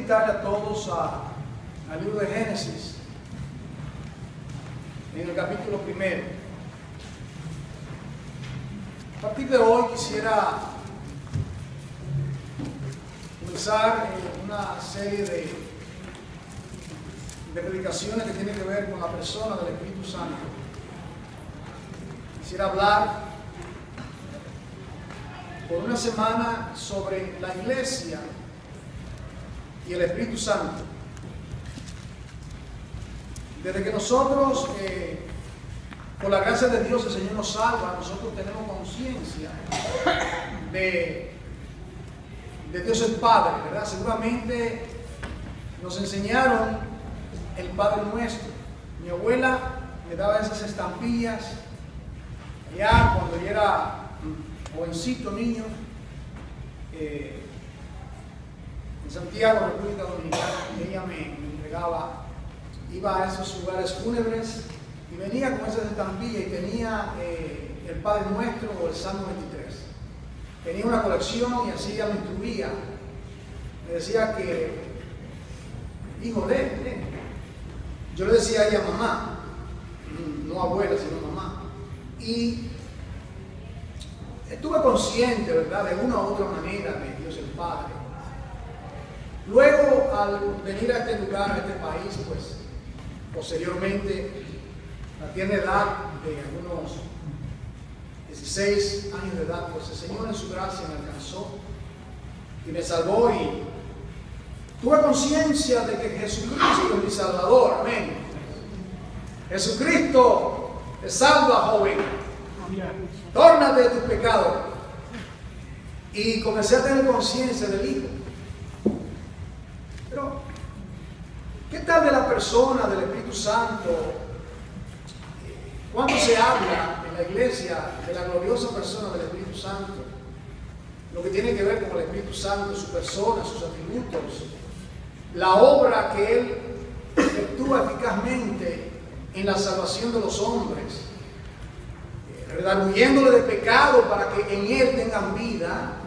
invitarle a todos al libro de Génesis, en el capítulo 1. A partir de hoy quisiera comenzar una serie de predicaciones que tienen que ver con la persona del Espíritu Santo. Quisiera hablar por una semana sobre la iglesia y el Espíritu Santo. Desde que nosotros, por la gracia de Dios, el Señor nos salva, nosotros tenemos conciencia de Dios el Padre, ¿verdad? Seguramente nos enseñaron el Padre Nuestro. Mi abuela me daba esas estampillas ya cuando yo era jovencito, niño, en Santiago, República Dominicana, y ella me entregaba, iba a esos lugares fúnebres y venía con esas estampillas y tenía el Padre Nuestro o el Salmo 23. Tenía una colección y así ella me instruía. Me decía que, hijo, lee. Yo le decía a ella mamá, no abuela, sino mamá. Y estuve consciente, ¿verdad?, de una u otra manera de Dios el Padre. Luego, al venir a este lugar, a este país, pues, posteriormente, a tierna edad de algunos 16 años de edad, pues el Señor en su gracia me alcanzó y me salvó y tuve conciencia de que Jesucristo es mi Salvador. Amén. Jesucristo te salva, joven. Tórnate de tus pecados. Y comencé a tener conciencia del Hijo. Pero, ¿qué tal de la persona del Espíritu Santo? ¿Cuándo se habla en la iglesia de la gloriosa persona del Espíritu Santo? Lo que tiene que ver con el Espíritu Santo, su persona, sus atributos, la obra que Él efectúa eficazmente en la salvación de los hombres, redarguyéndole de pecado para que en Él tengan vida,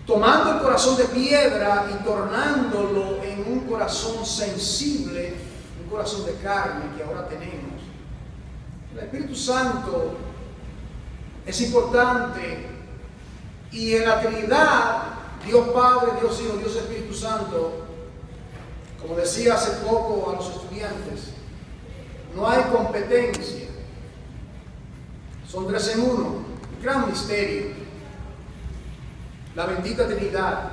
tomando el corazón de piedra y tornándolo en un corazón sensible, un corazón de carne que ahora tenemos. El Espíritu Santo es importante y en la Trinidad, Dios Padre, Dios Hijo, Dios Espíritu Santo, como decía hace poco a los estudiantes, no hay competencia. Son tres en uno. Gran misterio. La bendita Trinidad.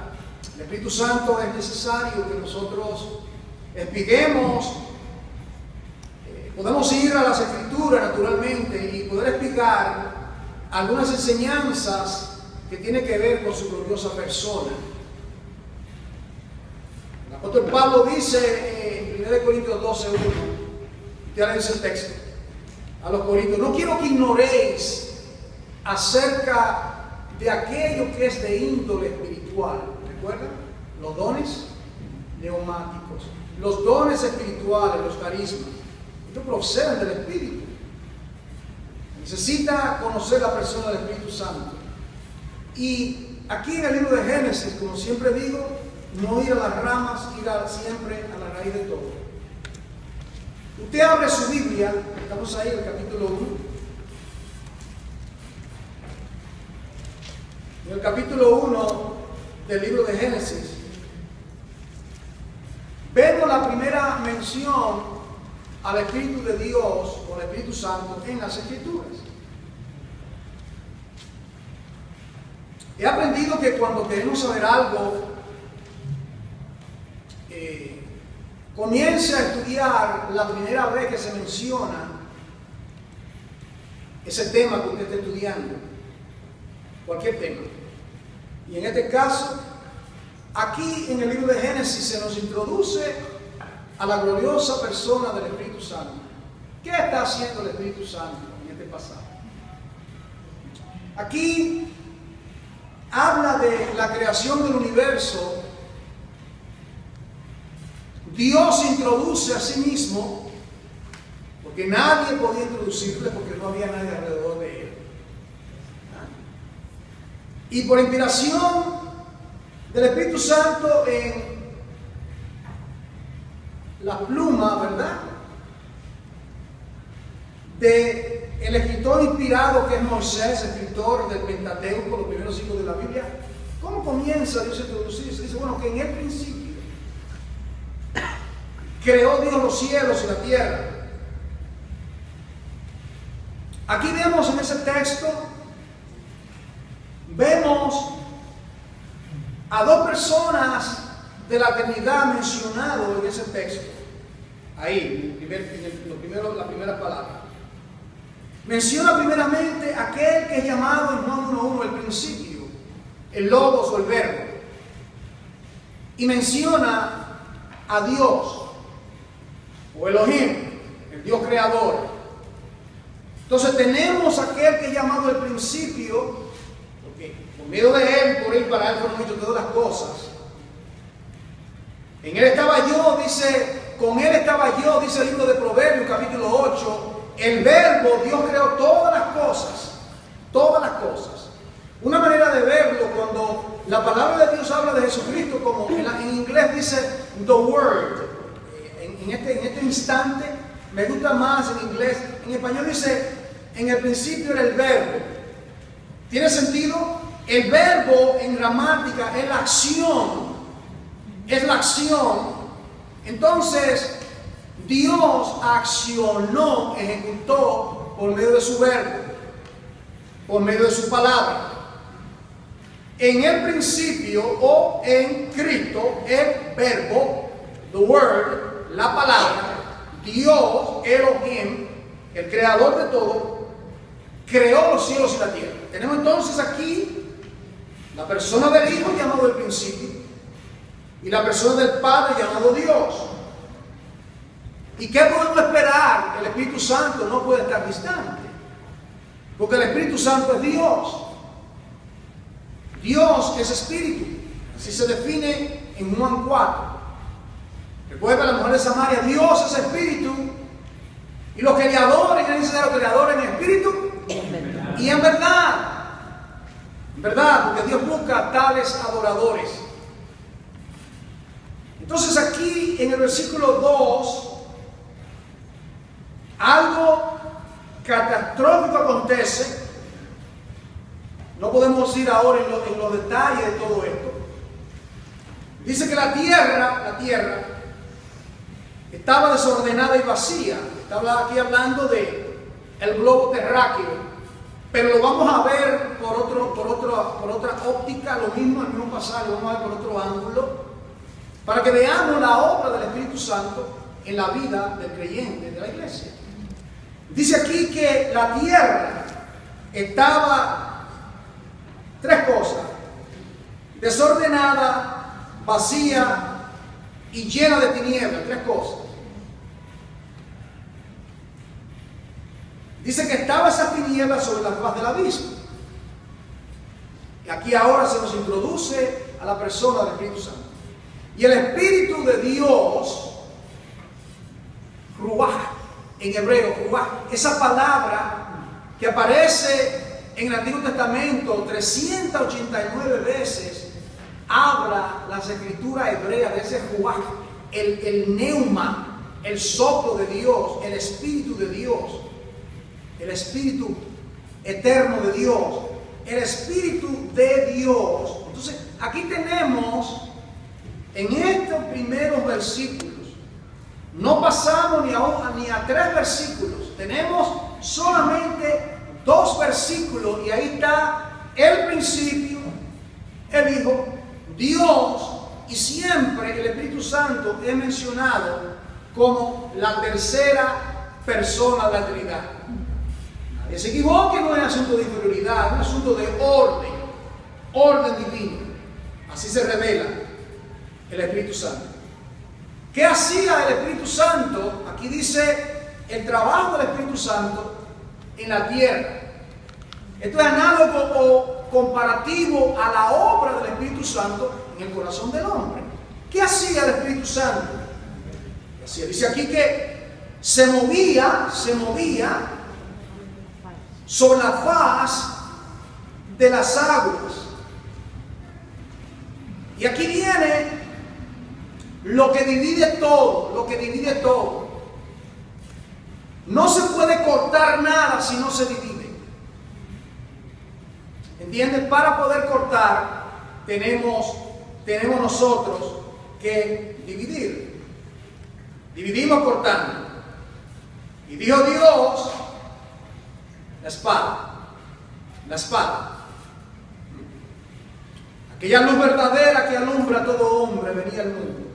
El Espíritu Santo es necesario que nosotros expliquemos. Podemos ir a las Escrituras naturalmente y poder explicar algunas enseñanzas que tienen que ver con su gloriosa persona. El apóstol Pablo dice en 1 Corintios 12:1, ya le dice el texto a los corintios: no quiero que ignoréis acerca de aquello que es de índole espiritual. ¿Recuerdan? Los dones neumáticos, los dones espirituales, los carismas, estos proceden del Espíritu. Necesita conocer la persona del Espíritu Santo. Y aquí en el libro de Génesis, como siempre digo, no ir a las ramas, ir siempre a la raíz de todo. Usted abre su Biblia, estamos ahí en el capítulo 1. En el capítulo 1 del libro de Génesis, vemos la primera mención al Espíritu de Dios o al Espíritu Santo en las Escrituras. He aprendido que cuando queremos saber algo, comience a estudiar la primera vez que se menciona ese tema que usted está estudiando, cualquier tema. Y en este caso, aquí en el libro de Génesis se nos introduce a la gloriosa persona del Espíritu Santo. ¿Qué está haciendo el Espíritu Santo en este pasaje? Aquí habla de la creación del universo. Dios introduce a sí mismo, porque nadie podía introducirle porque no había nadie alrededor de él. Y por inspiración del Espíritu Santo en la pluma, ¿verdad?, de el escritor inspirado que es Moisés, escritor del Pentateuco, los primeros siglos de la Biblia. ¿Cómo comienza Dios a introducirse? Dice, bueno, que en el principio creó Dios los cielos y la tierra. Aquí vemos en ese texto, vemos a dos personas de la eternidad mencionados en ese texto. Ahí, la primera palabra. Menciona primeramente aquel que es llamado en Juan 1:1 el principio, el logos o el verbo. Y menciona a Dios, o Elohim, el Dios creador. Entonces tenemos aquel que es llamado el principio, porque por medio de él, por él, para él fueron hechas todas las cosas. En él estaba yo, dice, con él estaba yo, dice el libro de Proverbios, capítulo 8. El verbo, Dios creó todas las cosas, todas las cosas. Una manera de verlo, cuando la palabra de Dios habla de Jesucristo, como en inglés dice the word, en este instante me gusta más en inglés. En español dice, en el principio era el verbo. ¿Tiene sentido? El verbo en gramática es la acción. Es la acción. Entonces, Dios accionó, ejecutó por medio de su verbo, por medio de su palabra. En el principio o en Cristo, el verbo, the word, la palabra, Dios, Elohim, el creador de todo, creó los cielos y la tierra. Tenemos entonces aquí la persona del Hijo llamado el principio y la persona del Padre llamado Dios. ¿Y qué podemos esperar? El Espíritu Santo no puede estar distante, porque el Espíritu Santo es Dios. Dios es espíritu, así se define en Juan 4. Recuerda la mujer de Samaria, Dios es espíritu, y los que le adoren, él dice que le adoren en espíritu y en verdad. En verdad, porque Dios busca tales adoradores. Entonces aquí en el versículo 2, algo catastrófico acontece. No podemos ir ahora en los detalles de todo esto. Dice que la tierra estaba desordenada y vacía. Está aquí hablando de el globo terráqueo, pero lo vamos a ver por otra óptica, lo mismo, el mismo pasaje, lo vamos a ver por otro ángulo, para que veamos la obra del Espíritu Santo en la vida del creyente, de la iglesia. Dice aquí que la tierra estaba, tres cosas: desordenada, vacía y llena de tinieblas. Tres cosas. Dice que estaba esas tinieblas sobre la faz del abismo. Y aquí ahora se nos introduce a la persona del Espíritu Santo. Y el Espíritu de Dios, Ruach, en hebreo, Ruach, esa palabra que aparece en el Antiguo Testamento 389 veces, habla las escrituras hebreas de ese Ruach, el neuma, el soplo de Dios, el Espíritu de Dios, el Espíritu eterno de Dios, el Espíritu de Dios. Entonces, aquí tenemos en estos primeros versículos, no pasamos ni a 3 versículos, tenemos solamente 2 versículos y ahí está el principio, el Hijo, Dios, y siempre el Espíritu Santo es mencionado como la tercera persona de la Trinidad. Nadie se equivoque, no es asunto de inferioridad, es un asunto de orden divino. Así se revela el Espíritu Santo. ¿Qué hacía el Espíritu Santo? Aquí dice el trabajo del Espíritu Santo en la tierra. Esto es análogo o comparativo a la obra del Espíritu Santo en el corazón del hombre. ¿Qué hacía el Espíritu Santo? Dice aquí que se movía sobre la faz de las aguas. Y aquí viene lo que divide todo, lo que divide todo. No se puede cortar nada si no se divide. ¿Entiendes? Para poder cortar tenemos nosotros que dividir. Dividimos cortando. Y dijo Dios, la espada. La espada. Aquella luz verdadera que alumbra a todo hombre venía al mundo.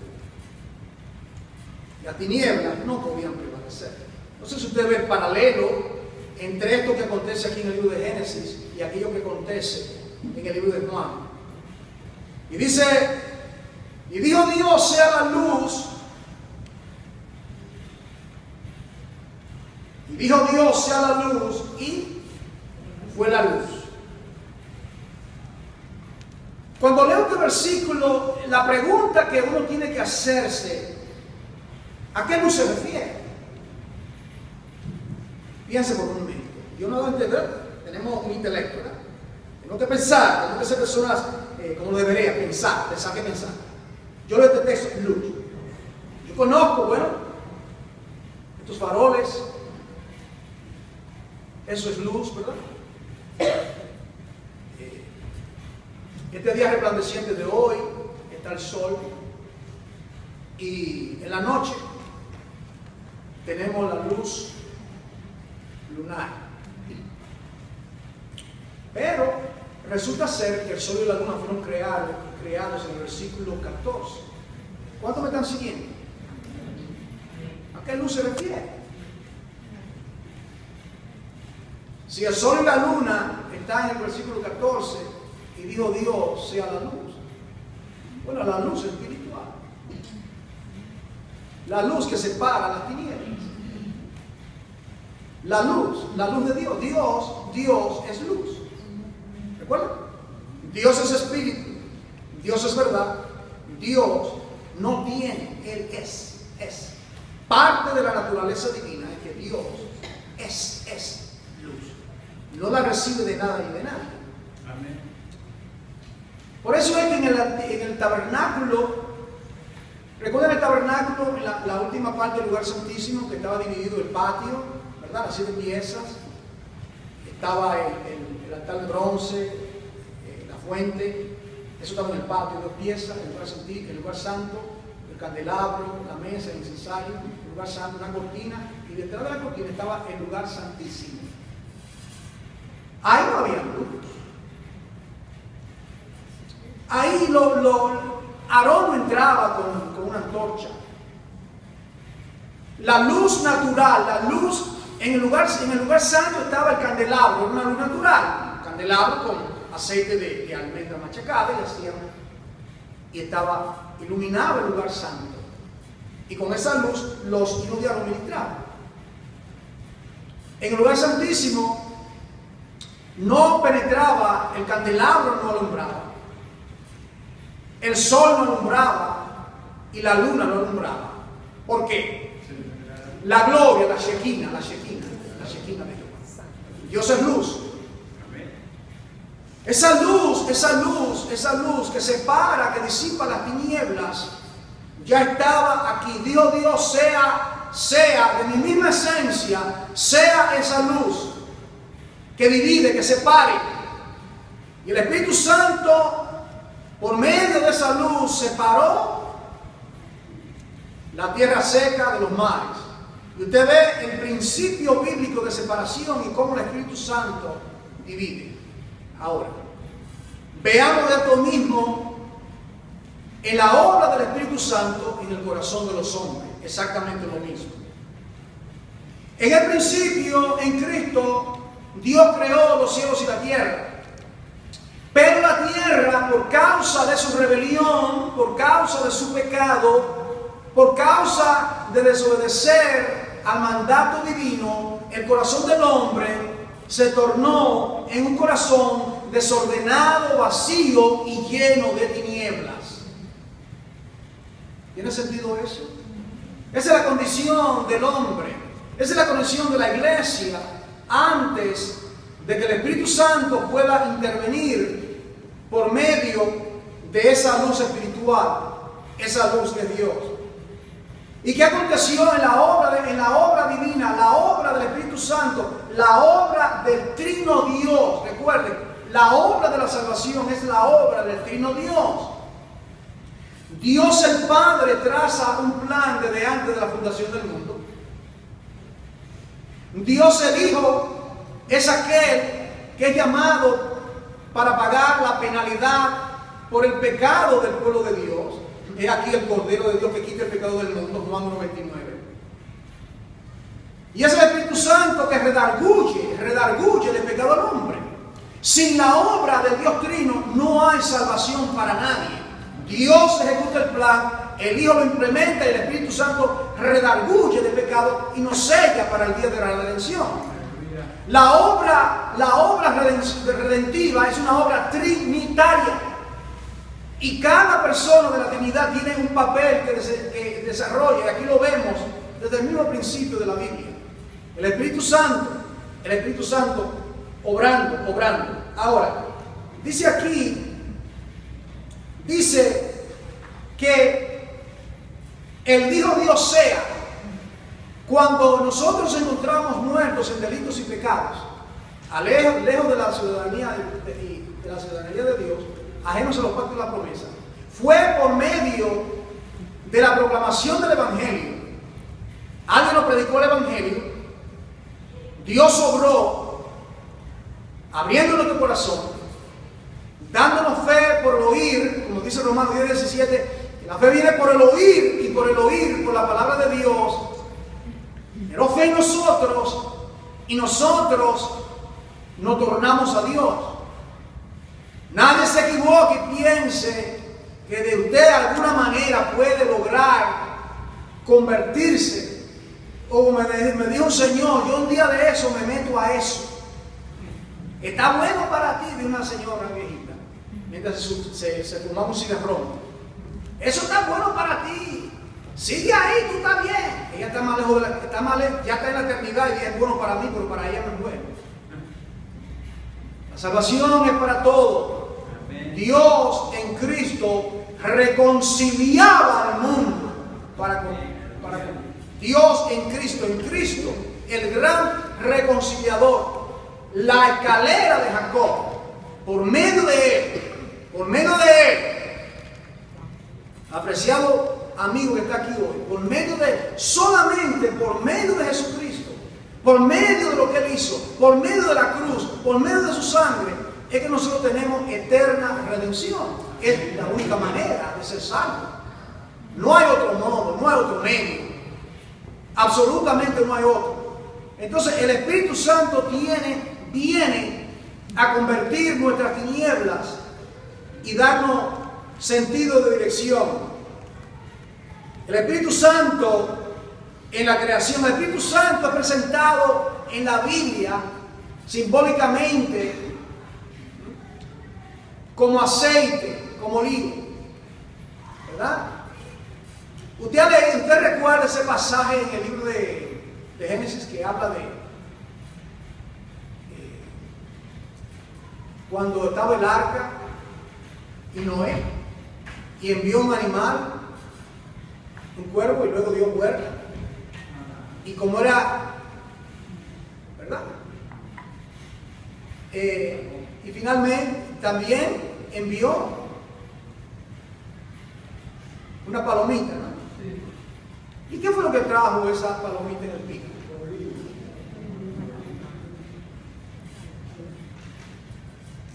Las tinieblas no podían prevalecer. No sé si usted ve el paralelo entre esto que acontece aquí en el libro de Génesis y aquello que acontece en el libro de Juan. Y dice, y dijo Dios, sea la luz. Y dijo Dios, sea la luz, y fue la luz. Cuando leo este versículo, la pregunta que uno tiene que hacerse, ¿a qué luz se refiere? Piense por un momento. Yo no lo entiendo, tenemos un intelecto, ¿verdad? Tenemos que pensar, tenemos que ser personas como debería pensar que pensar. Yo leo este texto, luz. Yo conozco, bueno, estos faroles, eso es luz, ¿verdad? Este día resplandeciente de hoy está el sol y en la noche tenemos la luz lunar. Pero resulta ser que el sol y la luna fueron creados en el versículo 14. ¿Cuántos me están siguiendo? ¿A qué luz se refiere? Si el sol y la luna están en el versículo 14 y dijo Dios sea la luz. Bueno, la luz espiritual. La luz que separa las tinieblas. La luz de Dios. Dios es luz. ¿Recuerdan? Dios es espíritu. Dios es verdad. Dios no tiene, Él es. Parte de la naturaleza divina es que Dios es luz. No la recibe de nada y de nadie. Amén. Por eso es que en el tabernáculo, recuerden el tabernáculo, en la última parte del lugar santísimo, que estaba dividido el patio, ¿verdad? Las 7 piezas. Estaba el altar de bronce, la fuente, eso estaba en el patio, 2 piezas, el lugar santo, el candelabro, la mesa, el incensario, el lugar santo, una cortina, y detrás de la cortina estaba el lugar santísimo. Ahí no había luz. Ahí Aarón no entraba con una antorcha. La luz natural, la luz en el lugar santo estaba el candelabro, una luz natural, un candelabro con aceite de almendra machacada y iluminaba el lugar santo. Y con esa luz los hijos de Aarón ministraban. En el lugar santísimo no penetraba, el candelabro no alumbraba, el sol no alumbraba y la luna no alumbraba. ¿Por qué? La gloria, la Shekinah de Jehová. Dios es luz. Esa luz que separa, que disipa las tinieblas, ya estaba aquí. Dijo Dios, sea de mi misma esencia, sea esa luz que divide, que separe. Y el Espíritu Santo, por medio de esa luz, separó la tierra seca de los mares. Y usted ve el principio bíblico de separación y cómo el Espíritu Santo divide. Ahora, veamos esto mismo en la obra del Espíritu Santo en el corazón de los hombres. Exactamente lo mismo. En el principio, en Cristo, Dios creó los cielos y la tierra. Pero la tierra, por causa de su rebelión, por causa de su pecado, por causa de desobedecer al mandato divino, el corazón del hombre se tornó en un corazón desordenado, vacío y lleno de tinieblas. ¿Tiene sentido eso? Esa es la condición del hombre. Esa es la condición de la iglesia antes de que el Espíritu Santo pueda intervenir por medio de esa luz espiritual, esa luz de Dios. ¿Y qué aconteció en la obra divina, la obra del Espíritu Santo, la obra del Trino Dios? Recuerden, la obra de la salvación es la obra del Trino Dios. Dios el Padre traza un plan desde antes de la fundación del mundo. Dios el Hijo es aquel que es llamado para pagar la penalidad por el pecado del pueblo de Dios. Es aquí el Cordero de Dios que quita el pecado del mundo, Juan 1:29. Y es el Espíritu Santo que redarguye el pecado del hombre. Sin la obra del Dios Trino no hay salvación para nadie. Dios ejecuta el plan, el Hijo lo implementa y el Espíritu Santo redarguye del pecado y nos sella para el día de la redención. La obra redentiva es una obra trinitaria. Y cada persona de la Trinidad tiene un papel que desarrolla, y aquí lo vemos desde el mismo principio de la Biblia. El Espíritu Santo obrando. Ahora, dice que Él dijo Dios sea, cuando nosotros nos encontramos muertos en delitos y pecados, lejos de la ciudadanía de Dios, ajenos a los pactos de la promesa, fue por medio de la proclamación del Evangelio. Alguien nos predicó el Evangelio, Dios obró, abriendo nuestro corazón, dándonos fe por el oír, como dice Romanos 10:17, la fe viene por el oír, y por el oír, por la palabra de Dios. Pero fe en nosotros, y nosotros nos tornamos a Dios. Nadie se equivoque y piense que de usted de alguna manera puede lograr convertirse. O me dijo un señor, yo un día de eso me meto a eso. Está bueno para ti, de una señora viejita, mientras se fumaba un cigarrón. Eso está bueno para ti. Sigue ahí, tú estás bien. Ella está más lejos, ya está en la eternidad y es bueno para mí, pero para ella no es bueno. La salvación es para todos. Dios en Cristo reconciliaba al mundo para Dios en Cristo, el gran reconciliador, la escalera de Jacob, por medio de él, apreciado amigo que está aquí hoy, solamente por medio de Jesucristo, por medio de lo que Él hizo, por medio de la cruz, por medio de su sangre, es que nosotros tenemos eterna redención. Es la única manera de ser salvo. No hay otro modo, no hay otro medio. Absolutamente no hay otro. Entonces el Espíritu Santo viene a convertir nuestras tinieblas y darnos sentido de dirección. El Espíritu Santo en la creación, el Espíritu Santo es presentado en la Biblia simbólicamente como aceite, como olivo, ¿verdad? Usted recuerda ese pasaje en el libro de Génesis que habla de cuando estaba el arca y Noé, y envió un animal, un cuervo, y luego dio huerta. Y como era, ¿verdad? Y finalmente también envió una palomita, ¿no? ¿Y qué fue lo que trajo esa palomita en el pico?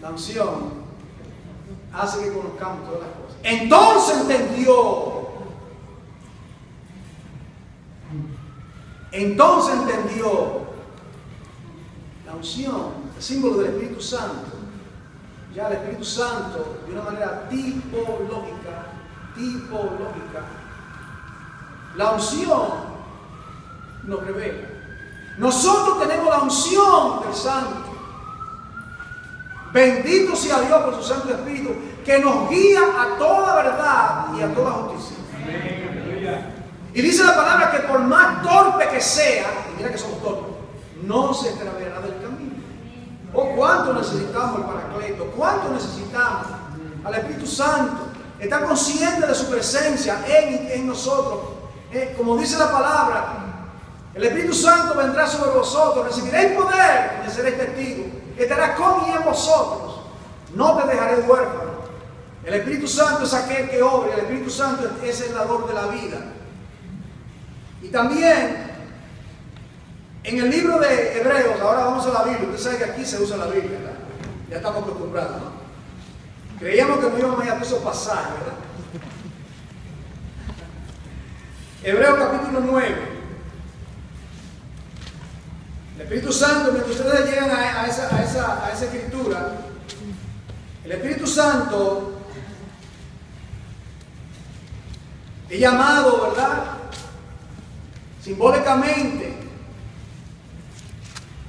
La unción hace que conozcamos todas las cosas. Entonces entendió la unción, el símbolo del Espíritu Santo. Ya el Espíritu Santo, de una manera tipológica, la unción nos revela. Nosotros tenemos la unción del Santo. Bendito sea Dios por su Santo Espíritu, que nos guía a toda verdad y a toda justicia. Y dice la palabra que por más torpe que sea, y mira que somos torpes, no se extraviará del camino. Oh, cuánto necesitamos el Paracleto, cuánto necesitamos al Espíritu Santo. estar conscientes de su presencia en nosotros. Como dice la palabra, el Espíritu Santo vendrá sobre vosotros, recibiréis poder de seréis testigos, estará con y en vosotros, no te dejaré huérfano. El Espíritu Santo es aquel que obra, el Espíritu Santo es el dador de la vida. Y también en el libro de Hebreos, ahora vamos a la Biblia, usted sabe que aquí se usa la Biblia, ¿verdad? Ya estamos acostumbrados, ¿no? Creíamos que no íbamos a ir a esos pasajes, ¿verdad? Hebreos capítulo 9. El Espíritu Santo, mientras ustedes llegan a esa escritura, el Espíritu Santo es llamado, ¿verdad? Simbólicamente.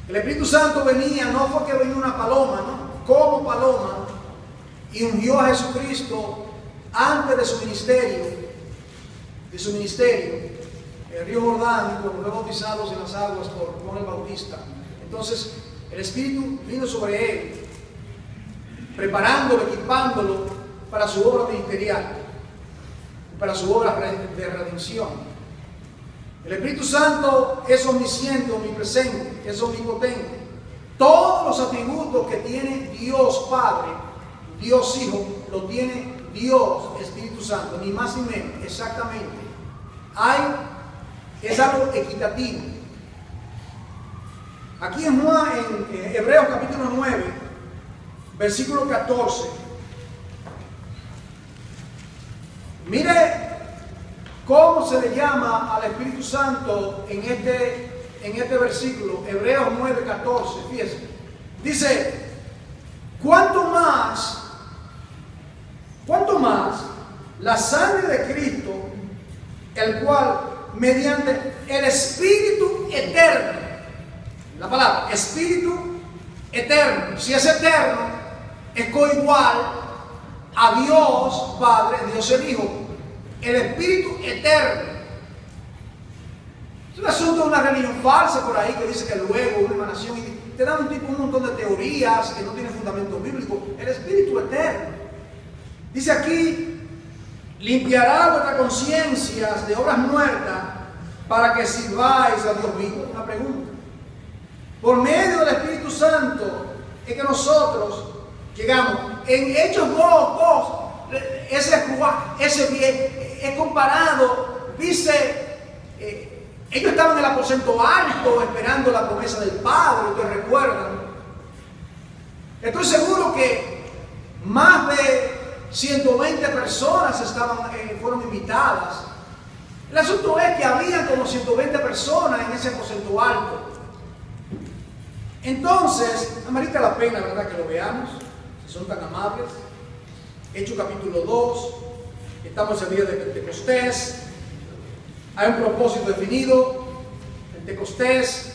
El Espíritu Santo venía, no fue que venía una paloma, ¿no? Como paloma, y ungió a Jesucristo antes de su ministerio. El río Jordán, cuando fue bautizados en las aguas por Juan el Bautista. Entonces, el Espíritu vino sobre él, preparándolo, equipándolo para su obra ministerial, para su obra de redención. El Espíritu Santo es omnisciente, omnipresente, es omnipotente. Todos los atributos que tiene Dios Padre, Dios Hijo, lo tiene Dios Espíritu Santo, ni más ni menos, exactamente. Es algo equitativo. Aquí en Hebreos capítulo 9, versículo 14. Mire cómo se le llama al Espíritu Santo en este versículo, Hebreos 9, 14. Fíjense. Dice, ¿cuánto más la sangre de Cristo, el cual mediante el Espíritu eterno, la palabra Espíritu eterno, si es eterno, es coigual a Dios Padre, Dios el Hijo, el Espíritu eterno. Es un asunto de una religión falsa por ahí que dice que luego una emanación, y te dan un montón de teorías que no tienen fundamento bíblico. El Espíritu eterno. Dice aquí, limpiará vuestras conciencias de obras muertas para que sirváis a Dios vivo. Una pregunta. Por medio del Espíritu Santo es que nosotros llegamos. En Hechos 2, ese bien es comparado, dice, ellos estaban en el aposento alto esperando la promesa del Padre, ustedes recuerdan. Estoy seguro que más de 120 personas fueron invitadas. El asunto es que había como 120 personas en ese aposento alto. Entonces, amerita la pena, ¿verdad?, que lo veamos, si son tan amables. Hechos capítulo 2, estamos en el día de Pentecostés. Hay un propósito definido. Pentecostés.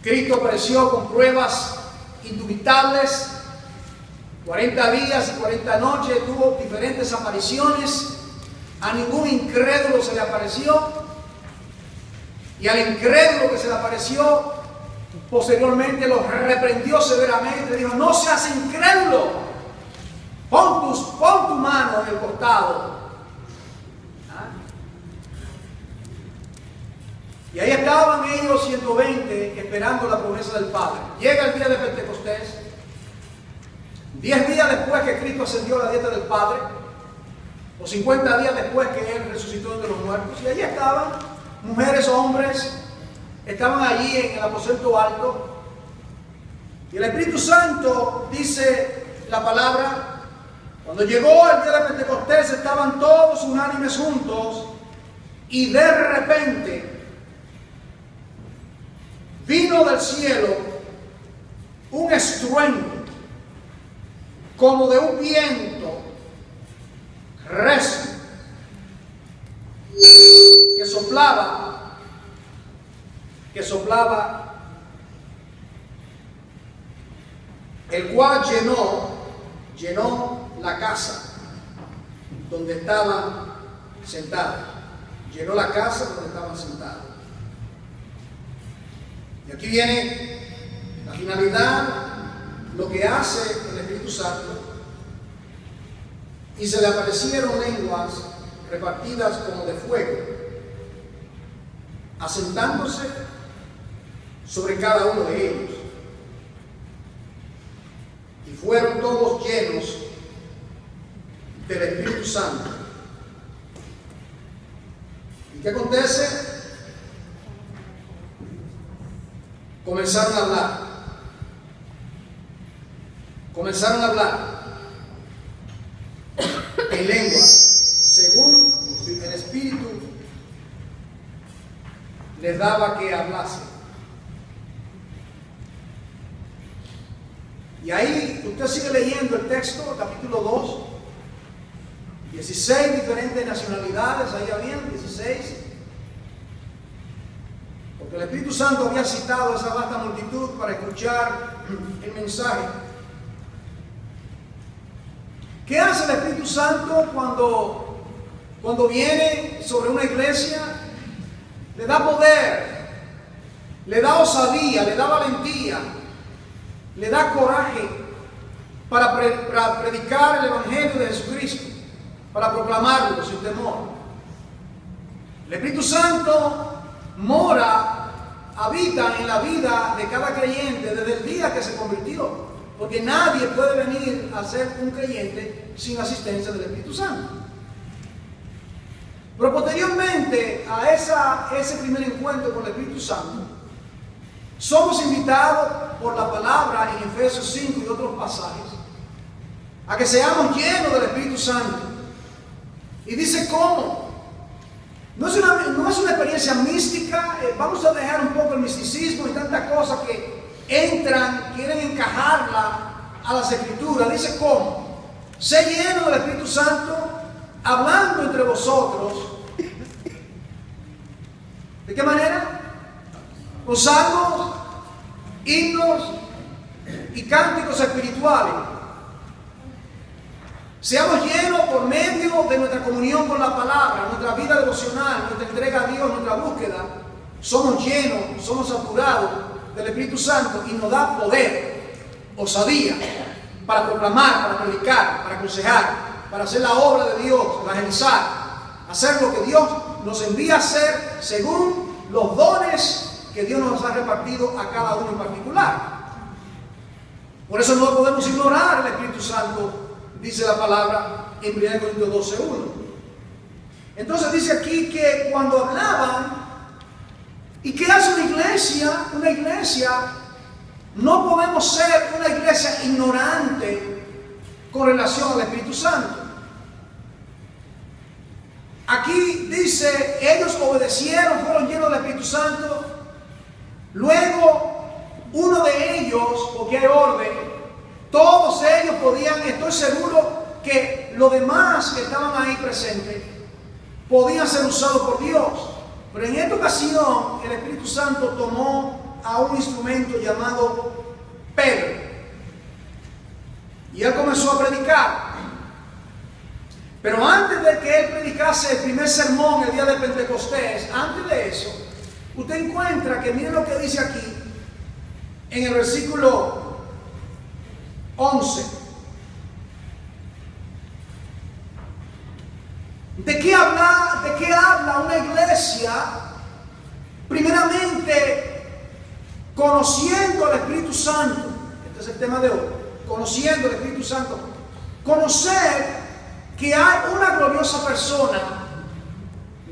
Cristo apareció con pruebas indubitables. 40 días y 40 noches tuvo diferentes apariciones. A ningún incrédulo se le apareció. Y al incrédulo que se le apareció, posteriormente lo reprendió severamente. Le dijo, no seas incrédulo. Pon tu mano en el costado. Y ahí estaban ellos 120 esperando la promesa del Padre. Llega el día de Pentecostés. 10 días después que Cristo ascendió a la diestra del Padre, o 50 días después que Él resucitó entre los muertos, y allí estaban mujeres, hombres, estaban allí en el aposento alto, y el Espíritu Santo, dice la palabra, cuando llegó el día de Pentecostés estaban todos unánimes juntos, y de repente vino del cielo un estruendo como de un viento recio que soplaba, el cual llenó la casa donde estaban sentados. Llenó la casa donde estaban sentados. Y aquí viene la finalidad, lo que hace el Espíritu Santo. y se le aparecieron lenguas repartidas como de fuego, asentándose sobre cada uno de ellos. Y fueron todos llenos del Espíritu Santo. ¿Y qué acontece? Comenzaron a hablar. Comenzaron a hablar en lenguas, según el Espíritu les daba que hablase. Y ahí usted sigue leyendo el texto, capítulo 2, 16 diferentes nacionalidades, ahí habían 16, porque el Espíritu Santo había citado a esa vasta multitud para escuchar el mensaje. ¿Qué hace el Espíritu Santo cuando viene sobre una iglesia? Le da poder, le da osadía, le da valentía, le da coraje para predicar el Evangelio de Jesucristo, para proclamarlo sin temor. El Espíritu Santo mora, habita en la vida de cada creyente desde el día que se convirtió. Porque nadie puede venir a ser un creyente sin asistencia del Espíritu Santo. Pero posteriormente a ese primer encuentro con el Espíritu Santo, somos invitados por la palabra en Efesios 5 y otros pasajes a que seamos llenos del Espíritu Santo. Y dice cómo. No es una experiencia mística. Vamos a dejar un poco el misticismo y tantas cosas que entran, quieren encajarla a las Escrituras. Dice cómo. Sé lleno del Espíritu Santo, hablando entre vosotros. ¿De qué manera? Con salmos, himnos y cánticos espirituales. Seamos llenos por medio de nuestra comunión con la palabra, nuestra vida devocional, nuestra entrega a Dios, nuestra búsqueda. Somos llenos, somos saturados del Espíritu Santo y nos da poder, osadía, para proclamar, para predicar, para aconsejar, para hacer la obra de Dios, evangelizar, hacer lo que Dios nos envía a hacer según los dones que Dios nos ha repartido a cada uno en particular. Por eso no podemos ignorar el Espíritu Santo, dice la palabra en 1 Corintios 12:1. Entonces dice aquí que cuando hablaban, ¿y qué hace una iglesia? Una iglesia, no podemos ser una iglesia ignorante con relación al Espíritu Santo. Aquí dice, ellos obedecieron, fueron llenos del Espíritu Santo. Luego, uno de ellos, porque hay orden, todos ellos podían, estoy seguro que los demás que estaban ahí presentes podían ser usados por Dios. Pero en esta ocasión, el Espíritu Santo tomó a un instrumento llamado Pedro. Y él comenzó a predicar. Pero antes de que él predicase el primer sermón el día de Pentecostés, antes de eso, usted encuentra que miren lo que dice aquí, en el versículo 11. ¿De qué habla una iglesia? Primeramente, conociendo al Espíritu Santo. Este es el tema de hoy. Conociendo al Espíritu Santo. Conocer que hay una gloriosa persona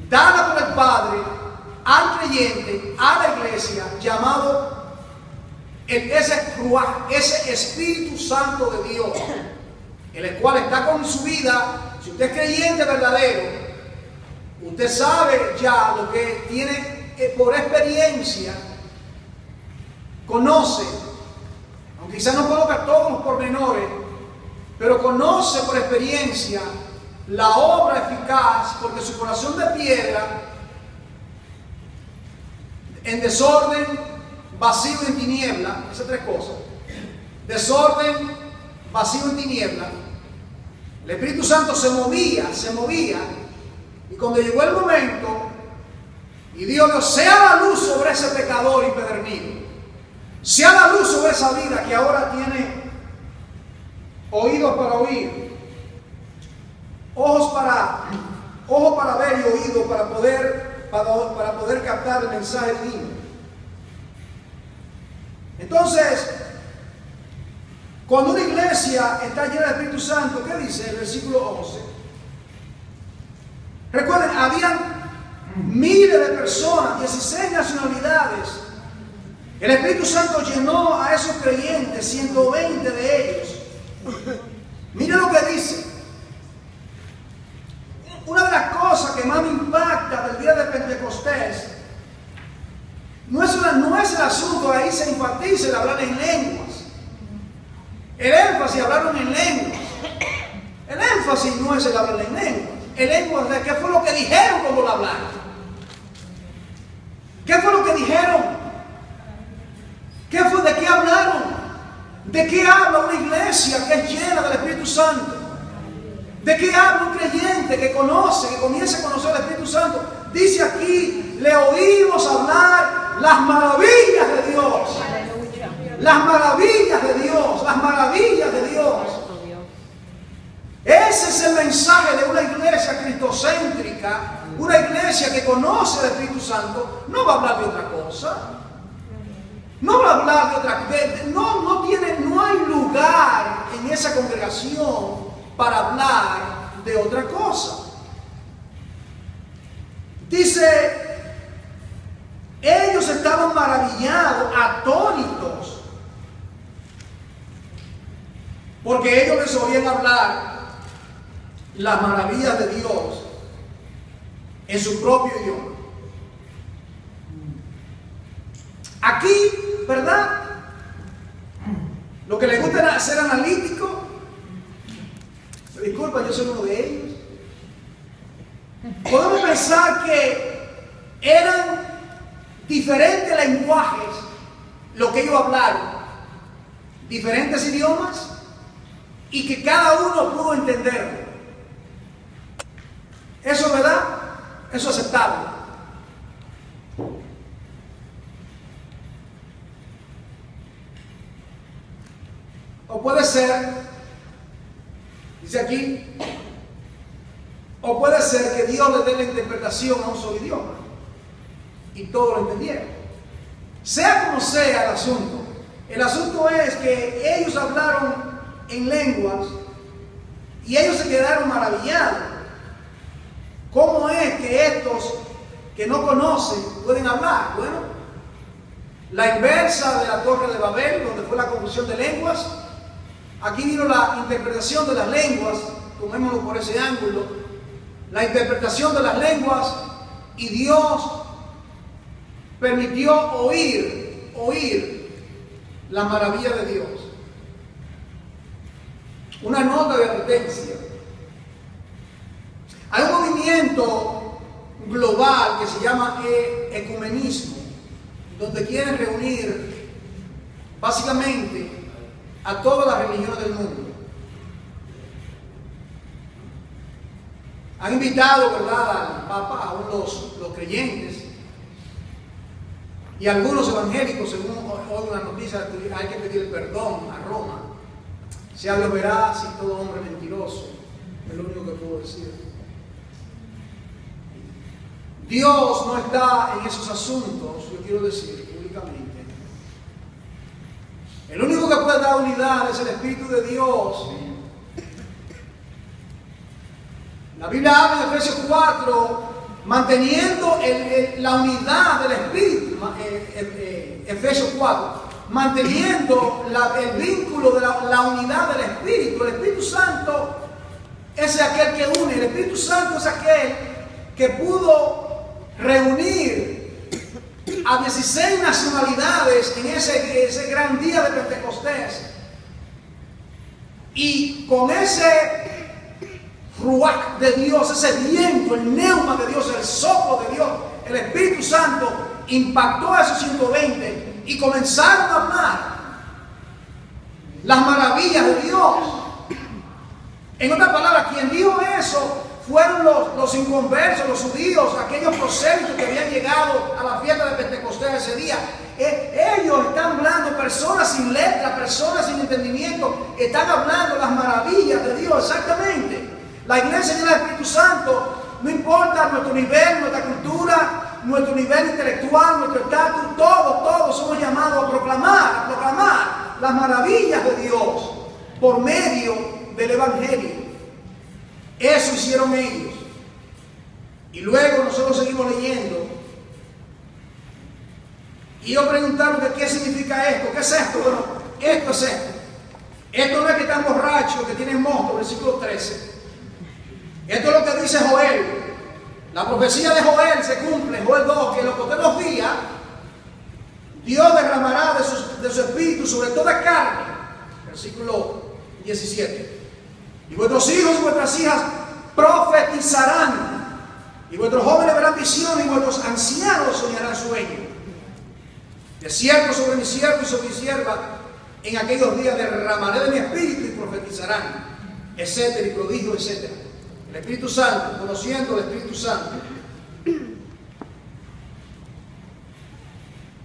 dada por el Padre al creyente, a la iglesia, llamado ese Espíritu Santo de Dios, el cual está con su vida. Si usted es creyente verdadero, usted sabe ya lo que tiene por experiencia, conoce, aunque quizás no coloca todos los pormenores, pero conoce por experiencia la obra eficaz, porque su corazón de piedra, en desorden, vacío y en tiniebla, esas tres cosas, desorden, vacío y tiniebla, el Espíritu Santo se movía, y cuando llegó el momento, y Dios, sea la luz sobre ese pecador impedernido, sea la luz sobre esa vida que ahora tiene oídos para oír, ojos para ver y oídos para poder captar el mensaje divino. Entonces, cuando una iglesia está llena del Espíritu Santo, ¿qué dice el versículo 11? Recuerden, habían miles de personas, 16 nacionalidades. El Espíritu Santo llenó a esos creyentes, 120 de ellos. Mire lo que dice. Una de las cosas que más me impacta del día de Pentecostés no es el asunto, ahí se enfatiza el hablar en lenguas. El énfasis, hablaron en lenguas. El énfasis no es el hablar en lenguas. El énfasis es qué fue lo que dijeron cuando lo hablaron. ¿Qué fue lo que dijeron? ¿De qué hablaron? ¿De qué habla una iglesia que es llena del Espíritu Santo? ¿De qué habla un creyente que comienza a conocer al Espíritu Santo? Dice aquí, le oímos hablar las maravillas de Dios. Las maravillas de Dios, las maravillas de Dios. Ese es el mensaje de una iglesia cristocéntrica, una iglesia que conoce al Espíritu Santo. No va a hablar de otra cosa. No va a hablar de otra cosa. No hay lugar en esa congregación para hablar de otra cosa. Dice, ellos estaban maravillados, atónitos, porque ellos les oían hablar las maravillas de Dios en su propio idioma. Aquí, ¿verdad? Lo que les gusta es ser analítico. Disculpa, yo soy uno de ellos. Podemos pensar que eran diferentes lenguajes lo que ellos hablaron, diferentes idiomas, y que cada uno pudo entenderlo. Eso, ¿verdad? Eso es aceptable. O puede ser, dice aquí, o puede ser que Dios le dé la interpretación a un solo idioma y todos lo entendieron. Sea como sea el asunto es que ellos hablaron en lenguas y ellos se quedaron maravillados. ¿Cómo es que estos que no conocen pueden hablar? Bueno, la inversa de la Torre de Babel, donde fue la confusión de lenguas. Aquí vino la interpretación de las lenguas, tomémoslo por ese ángulo, la interpretación de las lenguas, y Dios permitió oír la maravilla de Dios. Una nota de advertencia. Hay un movimiento global que se llama ecumenismo, donde quieren reunir básicamente a todas las religiones del mundo. Han invitado, ¿verdad?, al Papa, a los creyentes y algunos evangélicos, según hoy una noticia, hay que pedir perdón a Roma. Sea Dios veraz y todo hombre mentiroso, es lo único que puedo decir. Dios no está en esos asuntos, yo quiero decir públicamente. El único que puede dar unidad es el Espíritu de Dios. La Biblia habla en Efesios 4, manteniendo la unidad del Espíritu. Efesios 4, manteniendo el vínculo de la unidad del Espíritu. El Espíritu Santo es aquel que une. El Espíritu Santo es aquel que pudo reunir a 16 nacionalidades en ese gran día de Pentecostés, y con ese ruach de Dios, ese viento, el neuma de Dios, el soplo de Dios, el Espíritu Santo impactó a esos 120 y comenzaron a hablar las maravillas de Dios. En otras palabras, quien dijo eso fueron los inconversos, los judíos, aquellos prosélitos que habían llegado a la fiesta de Pentecostés ese día. Ellos están hablando, personas sin letra, personas sin entendimiento, están hablando las maravillas de Dios, exactamente. La iglesia llena del Espíritu Santo, no importa nuestro nivel, nuestra cultura, nuestro nivel intelectual, nuestro estatus, todos somos llamados a proclamar las maravillas de Dios por medio del Evangelio. Eso hicieron ellos. Y luego nosotros seguimos leyendo. Y ellos preguntaron que qué significa esto. ¿Qué es esto? Bueno, esto es esto. Esto no es que están borrachos, que tienen mosto, versículo 13. Esto es lo que dice Joel. La profecía de Joel se cumple, Joel 2, que en los posteriores días Dios derramará de su espíritu sobre toda carne. Versículo 17. Y vuestros hijos y vuestras hijas profetizarán. Y vuestros jóvenes verán visiones y vuestros ancianos soñarán sueños. De cierto sobre mi siervo y sobre mi sierva, en aquellos días derramaré de mi espíritu y profetizarán, etcétera, y prodigio, etcétera. El Espíritu Santo, conociendo el Espíritu Santo.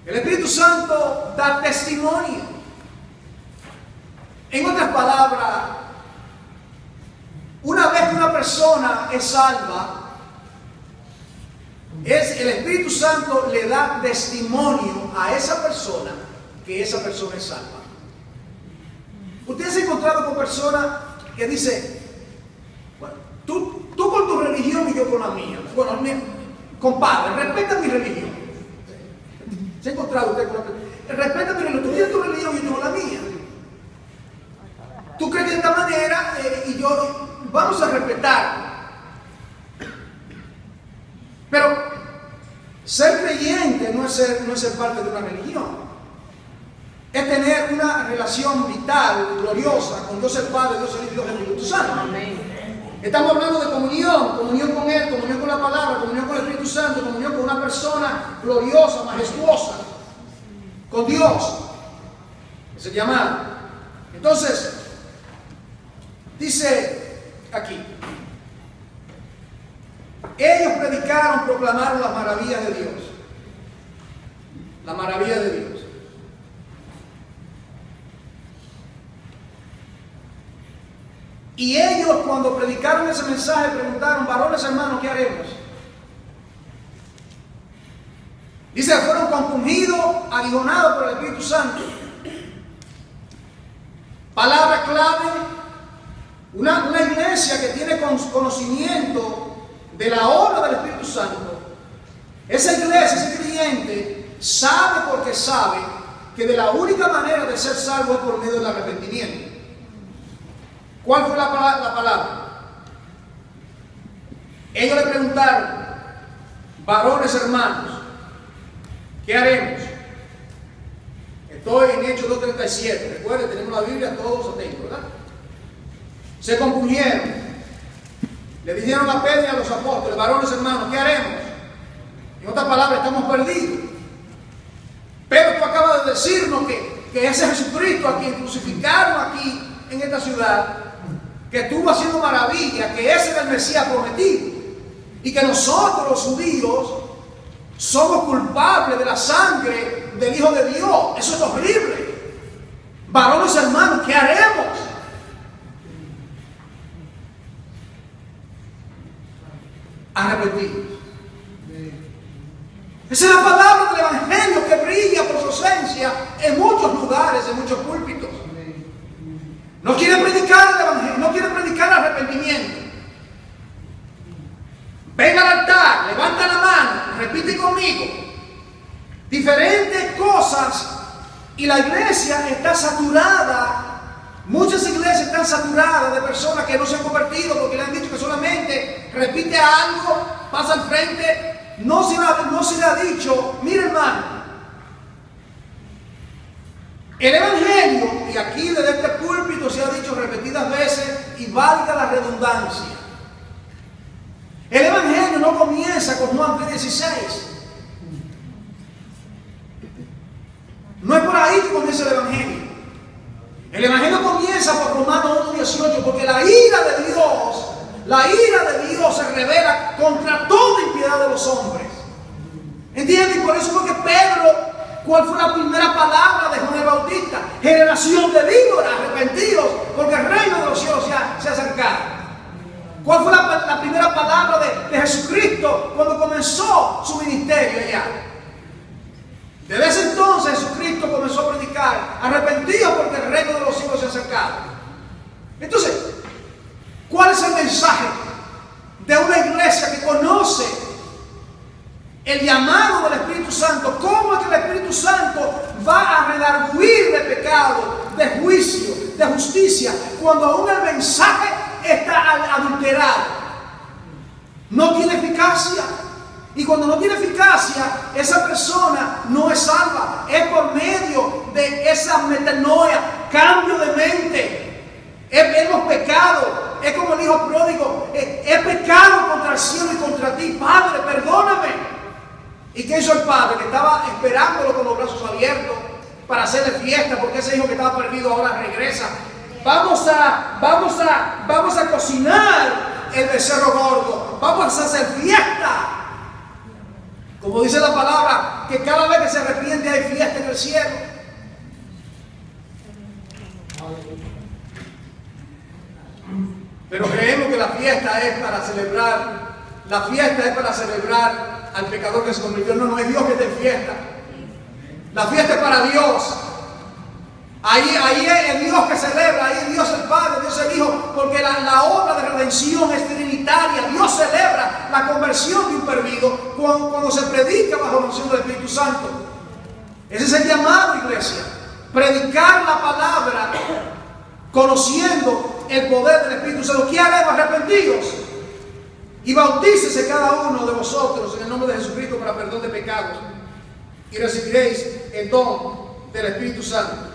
El Espíritu Santo da testimonio. En otras palabras, una vez que una persona es salva, el Espíritu Santo le da testimonio a esa persona que esa persona es salva. Ustedes se han encontrado con personas que dicen, bueno, tú con tu religión y yo con la mía. Bueno, compadre, respeta mi religión. ¿Se ha encontrado usted con la religión? Respeta mi religión, tú tienes tu religión y yo con la mía. Tú crees que de esta manera y yo vamos a respetar. Pero ser creyente no es ser parte de una religión. Es tener una relación vital, gloriosa, con Dios el Padre, Dios el Hijo y Dios el Espíritu Santo. Amén. Estamos hablando de comunión con Él, comunión con la palabra, comunión con el Espíritu Santo, comunión con una persona gloriosa, majestuosa, con Dios. Es el llamado. Entonces, dice aquí, ellos predicaron, proclamaron las maravillas de Dios. La maravilla de Dios. Y ellos, cuando predicaron ese mensaje, preguntaron, varones hermanos, ¿qué haremos? Dice, fueron compungidos, aguijonados por el Espíritu Santo. Palabra clave, una iglesia que tiene conocimiento de la obra del Espíritu Santo. Esa iglesia, ese creyente, sabe porque sabe que de la única manera de ser salvo es por medio del arrepentimiento. ¿Cuál fue la palabra? Ellos le preguntaron, varones hermanos, ¿qué haremos? Estoy en Hechos 2:37. Recuerden, tenemos la Biblia todos atentos, ¿verdad? Se compungieron. Le dijeron a Pedro y a los apóstoles, varones hermanos, ¿qué haremos? En otras palabras, estamos perdidos. Pero tú acabas de decirnos que ese Jesucristo a quien crucificaron aquí en esta ciudad, que estuvo haciendo maravillas, que ese era el Mesías prometido, y que nosotros los judíos somos culpables de la sangre del Hijo de Dios. Eso es horrible. Varones hermanos, ¿qué haremos? Arrepentidos. Esa es la palabra del Evangelio que brilla por su ausencia en muchos lugares, en muchos púlpitos. No quieren predicar el Evangelio, no quieren predicar el arrepentimiento. Ven al altar, levanta la mano, repite conmigo. Diferentes cosas y la iglesia está saturada. Muchas iglesias están saturadas de personas que no se han convertido porque le han dicho que solamente repite algo, pasa al frente. No se le ha dicho, mire hermano, el Evangelio, y aquí desde este púlpito se ha dicho repetidas veces, y valga la redundancia, el Evangelio no comienza con Juan 3:16. No es por ahí que comienza el Evangelio. El Evangelio comienza por Romanos 1:18, porque la ira de Dios se revela contra toda impiedad de los hombres. ¿Entienden? Y por eso fue que Pedro, ¿cuál fue la primera palabra de Juan el Bautista? Generación de víboras, arrepentidos, porque el reino de los cielos se ha acercado. ¿Cuál fue la primera palabra de Jesucristo cuando comenzó su ministerio allá? Desde ese entonces Jesucristo comenzó a predicar: arrepentidos porque el reino de los cielos se ha acercado. Entonces, ¿cuál es el mensaje de una iglesia que conoce el llamado del Espíritu Santo? ¿Cómo es que el Espíritu Santo va a redarguir de pecado, de juicio, de justicia, cuando aún el mensaje está adulterado? No tiene eficacia. Y cuando no tiene eficacia, esa persona no es salva. Es por medio de esa metanoia, cambio de mente. Hemos pecado. Es como el hijo pródigo: he pecado contra el cielo y contra ti, Padre, perdóname. ¿Y qué hizo el padre? Que estaba esperándolo con los brazos abiertos para hacerle fiesta, porque ese hijo que estaba perdido ahora regresa. Vamos a cocinar el becerro gordo. Vamos a hacer fiesta. Como dice la palabra, que cada vez que se arrepiente hay fiesta en el cielo. Pero creemos que la fiesta es para celebrar. La fiesta es para celebrar al pecador que se convirtió. No, no es Dios que está en fiesta. La fiesta es para Dios. Ahí es el Dios que celebra, ahí es Dios el Padre, Dios el Hijo, porque la obra de redención es trinitaria. Dios celebra la conversión de un perdido cuando se predica bajo la unción del Espíritu Santo. Ese es el llamado, iglesia: predicar la palabra conociendo el poder del Espíritu Santo. ¿Qué haremos? Arrepentidos y bautícese cada uno de vosotros en el nombre de Jesucristo para perdón de pecados, y recibiréis el don del Espíritu Santo.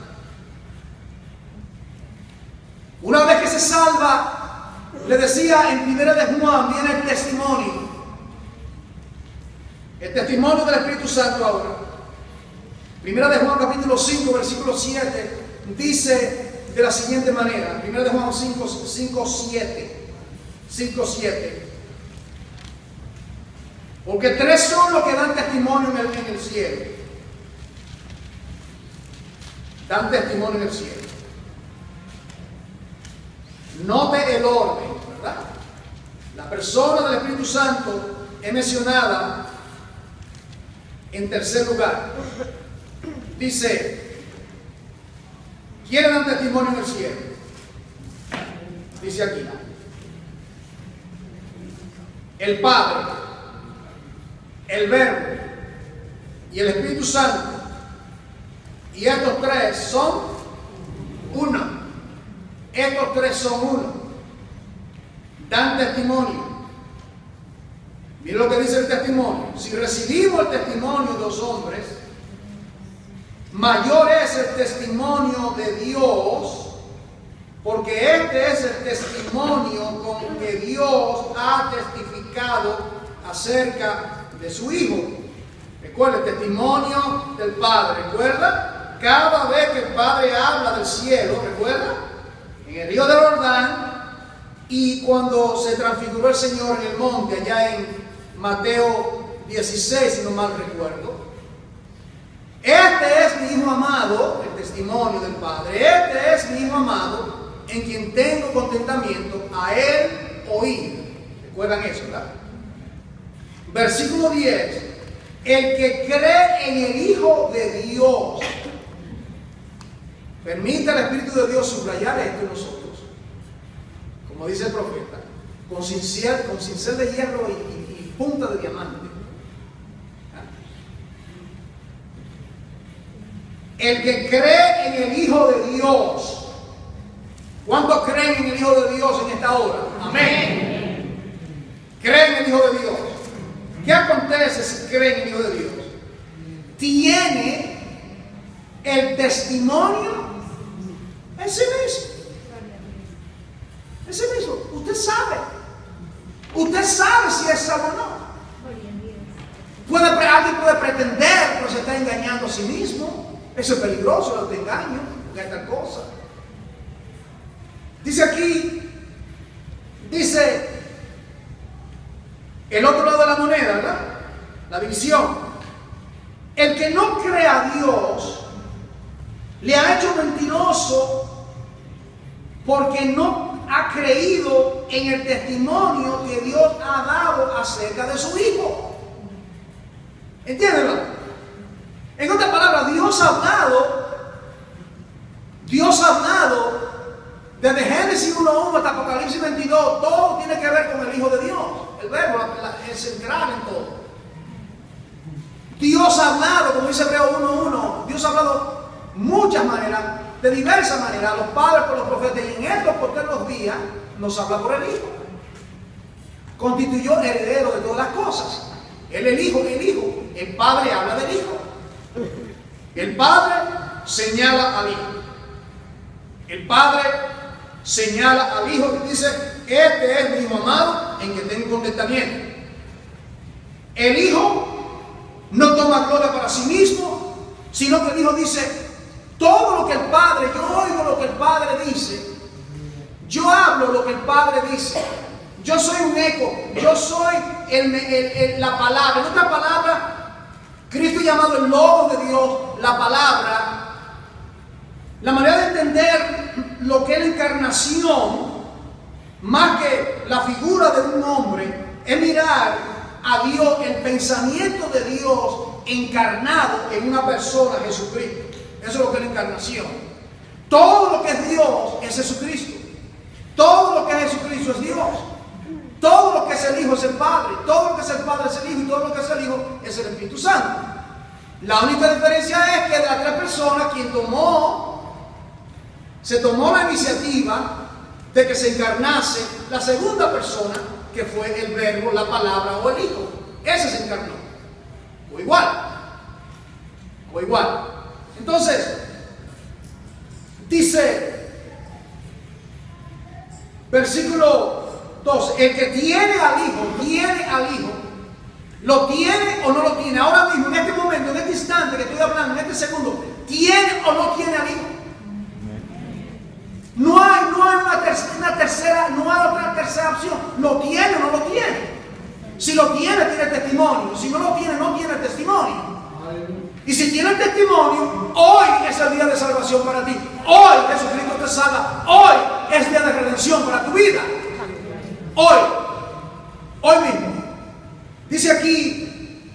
Una vez que se salva, le decía en 1 de Juan, viene el testimonio. El testimonio del Espíritu Santo ahora. 1 de Juan capítulo 5, versículo 7, dice de la siguiente manera. 1 de Juan 5, 7. Porque tres son los que dan testimonio en el cielo. Dan testimonio en el cielo. Note el orden, ¿verdad? La persona del Espíritu Santo es mencionada en tercer lugar. Dice: ¿quiénes dan testimonio en el cielo? Dice aquí: el Padre, el Verbo y el Espíritu Santo. Y estos tres son uno. Estos tres son uno. Dan testimonio. Miren lo que dice el testimonio: si recibimos el testimonio de los hombres, mayor es el testimonio de Dios, porque este es el testimonio con que Dios ha testificado acerca de su Hijo. Recuerda, el testimonio del Padre. ¿Recuerda? Cada vez que el Padre habla del cielo, ¿recuerda? En el río de Jordán, y cuando se transfiguró el Señor en el monte, allá en Mateo 16, si no mal recuerdo. Este es mi Hijo amado, el testimonio del Padre. Este es mi Hijo amado, en quien tengo contentamiento, a Él oír. ¿Recuerdan eso, verdad? Versículo 10. El que cree en el Hijo de Dios. Permite al Espíritu de Dios subrayar esto en nosotros. Como dice el profeta, con cincel de hierro y punta de diamante. El que cree en el Hijo de Dios. ¿Cuántos creen en el Hijo de Dios en esta hora? Amén. Creen en el Hijo de Dios. ¿Qué acontece si creen en el Hijo de Dios? Tiene el testimonio en sí mismo. En sí mismo. Usted sabe. Usted sabe si es salvo o no. Alguien puede pretender, pero se está engañando a sí mismo. Eso es peligroso, el autoengaño, porque hay tal cosa. Dice aquí, dice el otro lado de la moneda, ¿verdad? La división. El que no cree a Dios le ha hecho mentiroso porque no ha creído en el testimonio que Dios ha dado acerca de su Hijo. ¿Entienden? En otras palabras, Dios ha hablado desde Génesis 1:1 hasta Apocalipsis 22. Todo tiene que ver con el Hijo de Dios. El verbo es central en todo. Dios ha hablado, como dice Hebreos 1:1, Dios ha hablado muchas maneras, de diversas maneras, los padres por los profetas, y en estos postreros días nos habla por el Hijo. Constituyó heredero de todas las cosas. Él el Hijo, el Padre habla del Hijo. El Padre señala al Hijo. El Padre señala al Hijo y dice: este es mi Hijo amado en que tengo contentamiento. El Hijo no toma gloria para sí mismo, sino que el Hijo dice: todo lo que el Padre, yo oigo lo que el Padre dice, yo hablo lo que el Padre dice, yo soy un eco, yo soy la palabra. En otra palabra, Cristo llamado el Logos de Dios, la palabra. La manera de entender lo que es la encarnación, más que la figura de un hombre, es mirar a Dios, el pensamiento de Dios encarnado en una persona, Jesucristo. Eso es lo que es la encarnación. Todo lo que es Dios es Jesucristo. Todo lo que es Jesucristo es Dios. Todo lo que es el Hijo es el Padre. Todo lo que es el Padre es el Hijo. Y todo lo que es el Hijo es el Espíritu Santo. La única diferencia es que de las tres personas, quien se tomó la iniciativa de que se encarnase la segunda persona, que fue el Verbo, la palabra o el Hijo. Ese se encarnó. O igual. Entonces, dice, versículo 12, el que tiene al Hijo, ¿lo tiene o no lo tiene? Ahora mismo, en este momento, en este instante que estoy hablando, en este segundo, ¿tiene o no tiene al Hijo? No hay otra tercera opción. ¿Lo tiene o no lo tiene? Si lo tiene, tiene testimonio. Si no lo tiene, no tiene testimonio. Y si tiene el testimonio, hoy es el día de salvación para ti. Hoy Jesucristo te salva. Hoy es día de redención para tu vida. Hoy mismo. Dice aquí: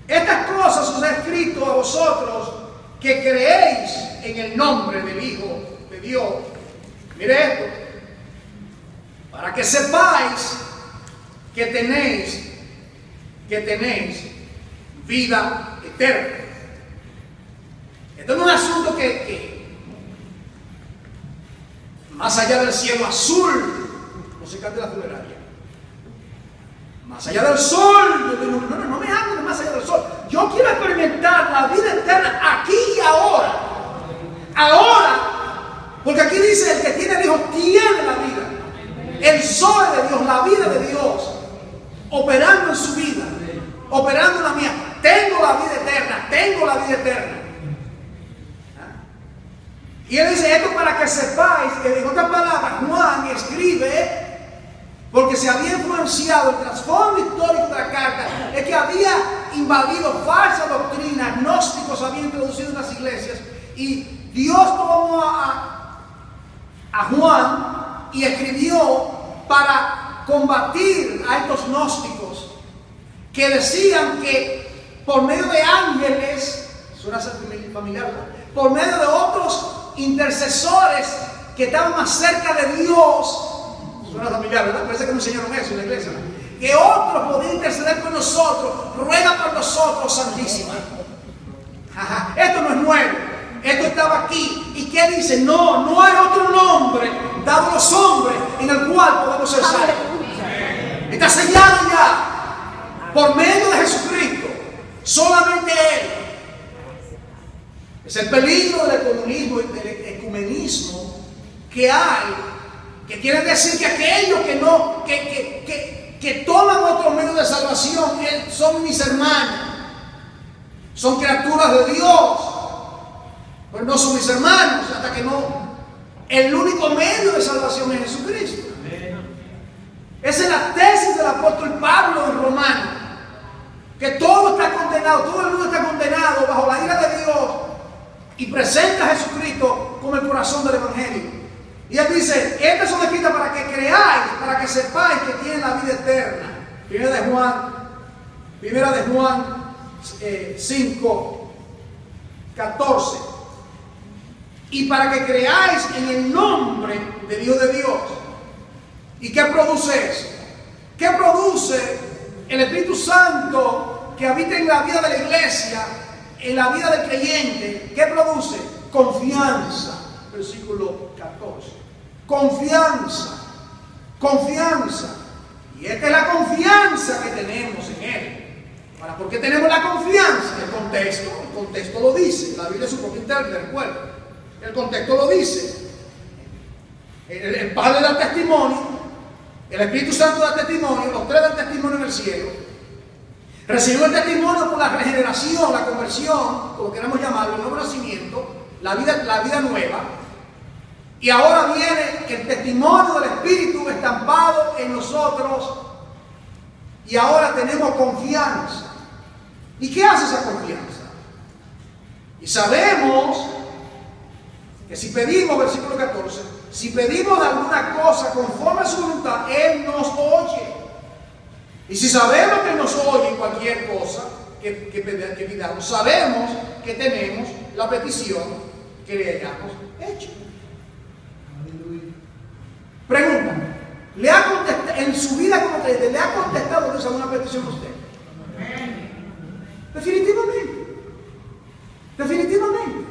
estas cosas os he escrito a vosotros que creéis en el nombre del Hijo de Dios. Mire esto: para que sepáis que tenéis vida eterna. Esto no es un asunto que más allá del cielo azul, no se cante la funeraria, más allá del sol, no me hables de más allá del sol. Yo quiero experimentar la vida eterna aquí y ahora. Porque aquí dice: el que tiene el Hijo tiene la vida. El Zoe de Dios, la vida de Dios, operando en su vida, operando en la mía. Tengo la vida eterna. Y él dice esto para que sepáis que, en otras palabras, Juan escribe porque se había influenciado. El trasfondo histórico de la carta es que había invadido falsa doctrina, gnósticos habían introducido en las iglesias, y Dios tomó a Juan y escribió para combatir a estos gnósticos que decían que por medio de ángeles, suena familiar, ¿no? Por medio de otros intercesores que estaban más cerca de Dios, suena familiar, ¿verdad? Parece que nos enseñaron eso en la iglesia, ¿no? Que otros podían interceder por nosotros, ruega por nosotros, Santísima. Esto no es nuevo, esto estaba aquí. ¿Y qué dice? No hay otro nombre dado a los hombres en el cual podemos ser salvos. Está sellado ya por medio de Jesucristo, solamente Él. Es el peligro del comunismo y del ecumenismo que hay, que quiere decir que aquellos que toman otro medio de salvación son mis hermanos, son criaturas de Dios, pero no son mis hermanos hasta que no. El único medio de salvación es Jesucristo. Esa es la tesis del apóstol Pablo en Romanos, que todo está condenado, todo el mundo está condenado bajo la ira de Dios, y presenta a Jesucristo como el corazón del Evangelio. Y él dice, estas son escritas para que creáis, para que sepáis que tienen la vida eterna. Primera de Juan 5, 14. Y para que creáis en el nombre del Hijo de Dios. ¿Y qué produce eso? ¿Qué produce el Espíritu Santo que habita en la vida de la iglesia, en la vida del creyente? ¿Qué produce? Confianza. Versículo 14. Confianza. Confianza. Y esta es la confianza que tenemos en Él. Ahora, ¿por qué tenemos la confianza? El contexto lo dice. La Biblia es su propio intérprete, recuerda. El contexto lo dice. El Padre da testimonio. El Espíritu Santo da testimonio. Los tres dan testimonio en el cielo. Recibimos el testimonio por la regeneración, la conversión, como queramos llamarlo, el nuevo nacimiento, la vida nueva. Y ahora viene el testimonio del Espíritu estampado en nosotros. Y ahora tenemos confianza. ¿Y qué hace esa confianza? Y sabemos que si pedimos, versículo 14, si pedimos alguna cosa conforme a su voluntad, Él nos oye. Y si sabemos que nos oye en cualquier cosa que pidamos, sabemos que tenemos la petición que le hayamos hecho. Pregunta, ¿le ha contestado en su vida como creyente, le ha contestado Dios alguna petición a usted? Definitivamente. Definitivamente.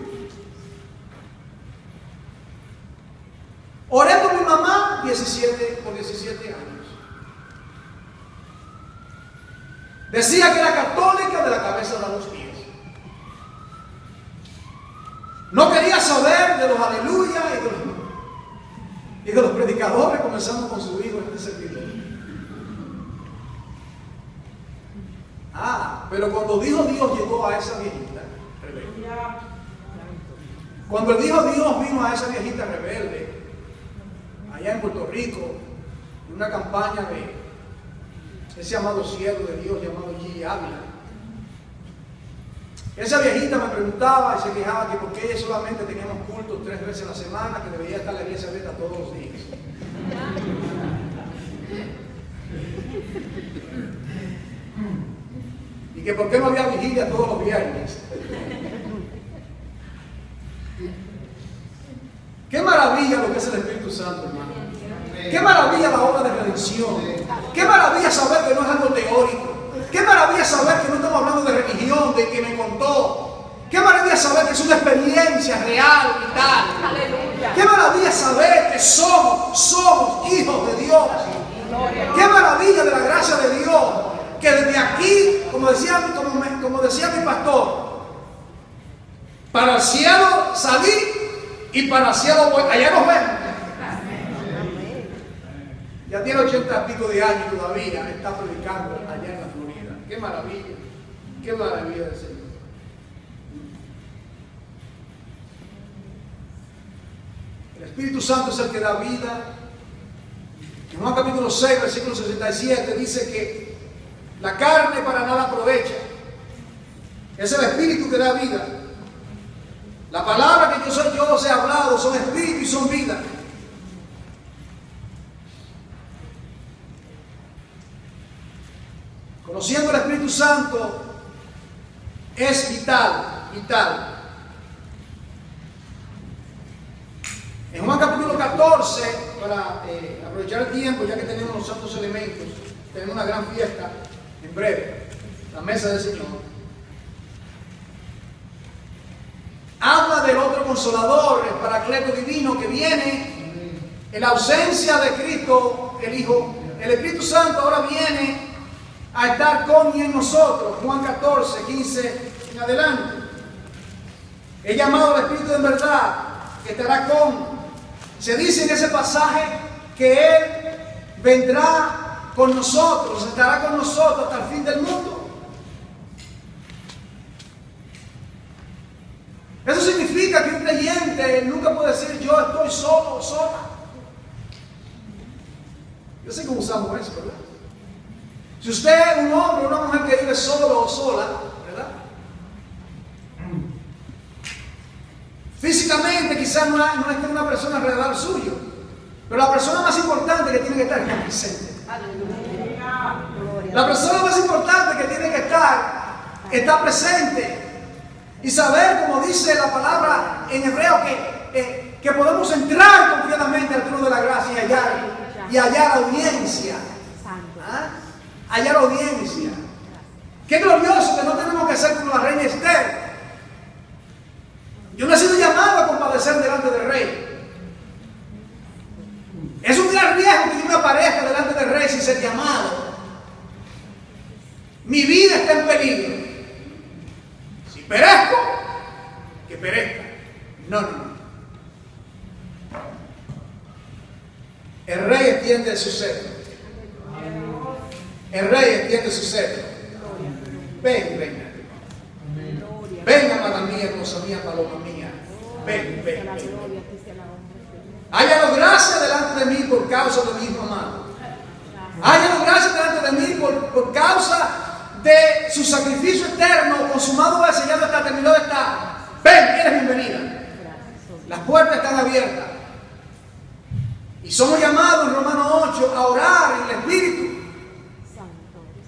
Oré por mi mamá por 17 años. Decía que era católica de la cabeza a los pies. No quería saber de los aleluya y de los predicadores, comenzando con su hijo en este servidor. Pero cuando dijo Dios llegó a esa viejita rebelde. Cuando el dijo Dios vino a esa viejita rebelde, allá en Puerto Rico, en una campaña de ese amado siervo de Dios llamado G. Ávila. Esa viejita me preguntaba y se quejaba que por qué solamente teníamos cultos 3 veces a la semana, que debería estar la iglesia abierta todos los días. Y que por qué no había vigilia todos los viernes. Qué maravilla lo que es el Espíritu Santo, hermano. Qué maravilla la obra de redención. Qué maravilla saber que no es algo teórico. Qué maravilla saber que no estamos hablando de religión, de que me contó. Qué maravilla saber que es una experiencia real, vital. Aleluya. Qué maravilla saber que somos hijos de Dios. Qué maravilla de la gracia de Dios. Que desde aquí, como decía mi pastor, para el cielo salí y para el cielo voy. Allá nos vemos. Ya tiene 80 y pico de años y todavía está predicando allá en la Florida. Qué maravilla del Señor. El Espíritu Santo es el que da vida. En Juan capítulo 6, versículo 67 dice que la carne para nada aprovecha. Es el Espíritu que da vida. La palabra que yo os he hablado son espíritu y son vida. Conociendo el Espíritu Santo es vital. En Juan capítulo 14, para aprovechar el tiempo, ya que tenemos los santos elementos, tenemos una gran fiesta en breve, la mesa del Señor. Habla del otro consolador, el Paracleto divino, que viene en la ausencia de Cristo, el Hijo. El Espíritu Santo ahora viene a estar con y en nosotros. Juan 14, 15 en adelante. He llamado al Espíritu de verdad, que estará con. Se dice en ese pasaje que Él vendrá con nosotros, estará con nosotros hasta el fin del mundo. Eso significa que un creyente nunca puede decir yo estoy solo o sola. Yo sé cómo usamos eso, ¿verdad? Si usted es un hombre o una mujer que vive solo o sola, ¿verdad? Físicamente quizás no esté una persona alrededor suyo, pero la persona más importante que tiene que estar es presente. La persona más importante que tiene que estar está presente. Y saber, como dice la palabra en hebreo, que podemos entrar confiadamente al trono de la gracia y hallar audiencia. ¿Ah? Hallar audiencia. Qué glorioso que no tenemos que ser como la reina Esther. Yo no he sido llamado a compadecer delante del rey. Es un gran riesgo que yo me aparezca delante del rey sin ser llamado. Mi vida está en peligro. Si perezco, que perezca. No. El rey extiende su cetro. El rey extiende su cetro. Ven, reina. Ven, amada mía, hermosa mía, paloma mía. Ven. Hállanos gracia delante de mí por causa de mi hijo amado. Hállanos gracia delante de mí por causa de su sacrificio eterno, consumado es, sellado está, terminado está. Ven, eres bienvenida. Las puertas están abiertas. Y somos llamados en Romanos 8 a orar en el Espíritu.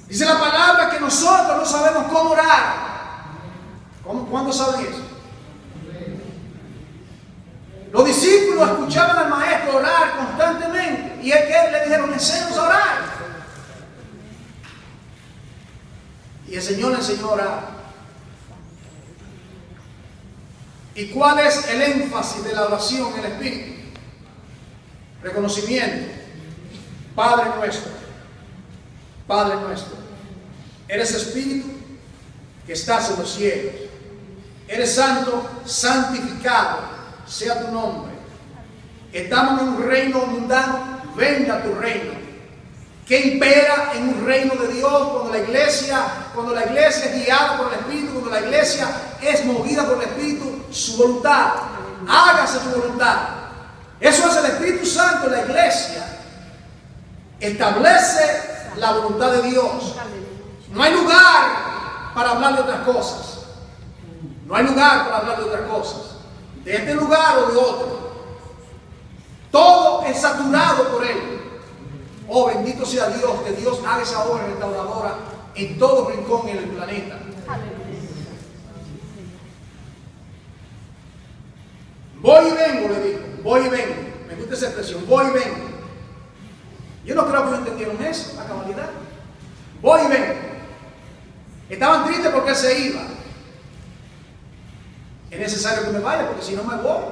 Dice la palabra que nosotros no sabemos cómo orar. ¿Cuándo saben eso? Los discípulos escuchaban al maestro orar constantemente. Y es que le dijeron, enséñanos a orar. Y el Señor le enseñó a orar. ¿Y cuál es el énfasis de la oración en el Espíritu? Reconocimiento. Padre nuestro. Padre nuestro. Eres Espíritu que estás en los cielos. Eres santo, santificado sea tu nombre. Estamos en un reino mundano, venga tu reino. ¿Qué impera en un reino de Dios cuando la iglesia es guiada por el Espíritu, cuando la iglesia es movida por el Espíritu? Su voluntad. Hágase tu voluntad. Eso es el Espíritu Santo en la iglesia. Establece la voluntad de Dios. No hay lugar para hablar de otras cosas. No hay lugar para hablar de otras cosas. De este lugar o de otro. Todo es saturado por Él. Oh, bendito sea Dios, que Dios haga esa obra restauradora en todo rincón en el planeta. Voy y vengo, le digo. Voy y vengo. Me gusta esa expresión. Voy y vengo. Yo no creo que no entendieron eso, la cabalidad. Voy y vengo. Estaban tristes porque Él se iba. Es necesario que me vaya, porque si no me voy,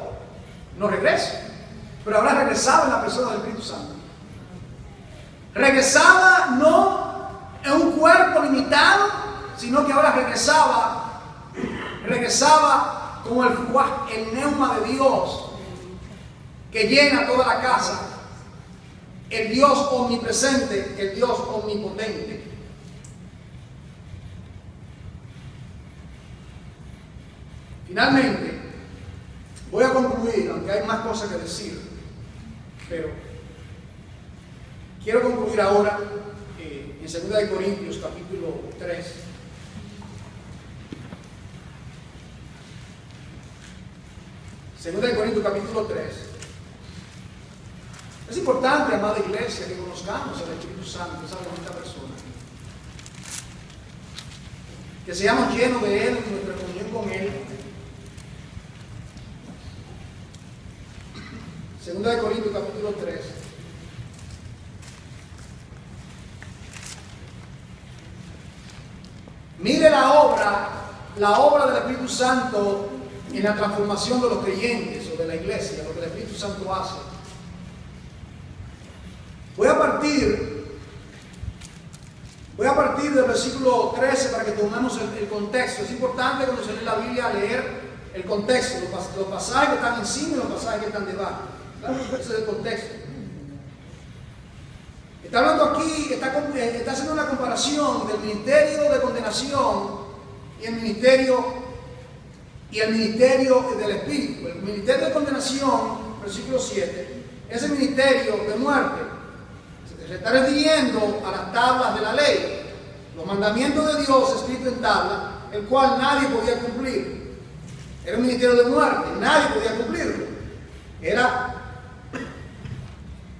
no regreso. Pero ahora regresaba en la persona del Espíritu Santo. Regresaba no en un cuerpo limitado, sino que ahora regresaba como el neuma de Dios que llena toda la casa. El Dios omnipresente, el Dios omnipotente. Finalmente, voy a concluir, aunque hay más cosas que decir, pero quiero concluir ahora en 2 Corintios capítulo 3. Segunda de Corintios capítulo 3. Es importante, amada iglesia, que conozcamos al Espíritu Santo, esa bonita persona. Que seamos llenos de Él, en nuestra comunión con Él. Segunda de Corintios capítulo 3. Mire la obra del Espíritu Santo en la transformación de los creyentes o de la iglesia, lo que el Espíritu Santo hace. Voy a partir del versículo 13 para que tomemos el contexto. Es importante cuando se lee la Biblia leer el contexto, los pasajes que están encima y los pasajes que están debajo. ¿Claro? Ese es el contexto. Está hablando aquí, está haciendo una comparación del ministerio de condenación y el ministerio del Espíritu. El ministerio de condenación, versículo 7, es el ministerio de muerte. Se está refiriendo a las tablas de la ley, los mandamientos de Dios escritos en tabla, el cual nadie podía cumplir. Era un ministerio de muerte, nadie podía cumplirlo. Era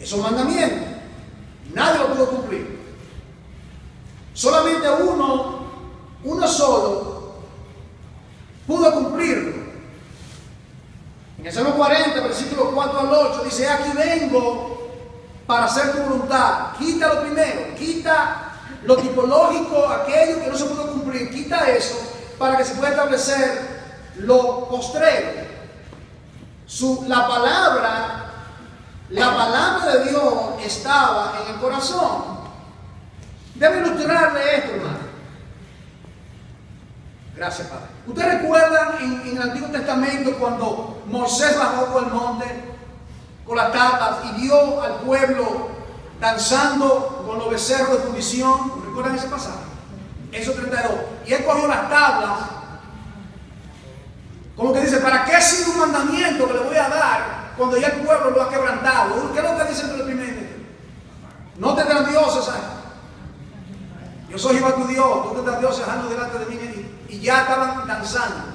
esos mandamientos, nadie lo pudo cumplir. Solamente uno solo pudo cumplirlo. En el Salmo 40, versículos 4 al 8, dice: aquí vengo para hacer tu voluntad. Quita lo primero, quita lo tipológico, aquello que no se pudo cumplir, quita eso para que se pueda establecer lo postrero. La palabra de Dios estaba en el corazón. Debe ilustrarle esto, hermano. Gracias, Padre. ¿Ustedes recuerdan en el Antiguo Testamento cuando Moisés bajó por el monte con las tablas y vio al pueblo danzando con los becerros de fundición? ¿Recuerdan ese pasaje? Eso 32. Y él cogió las tablas, como que dice: ¿para qué sirve un mandamiento que le voy a dar cuando ya el pueblo lo ha quebrantado? ¿Qué es lo que dice el primer? No tendrán dioses. Yo soy Jehová tu Dios, tú tendrás dioses ando delante de mí. Y ya estaban danzando.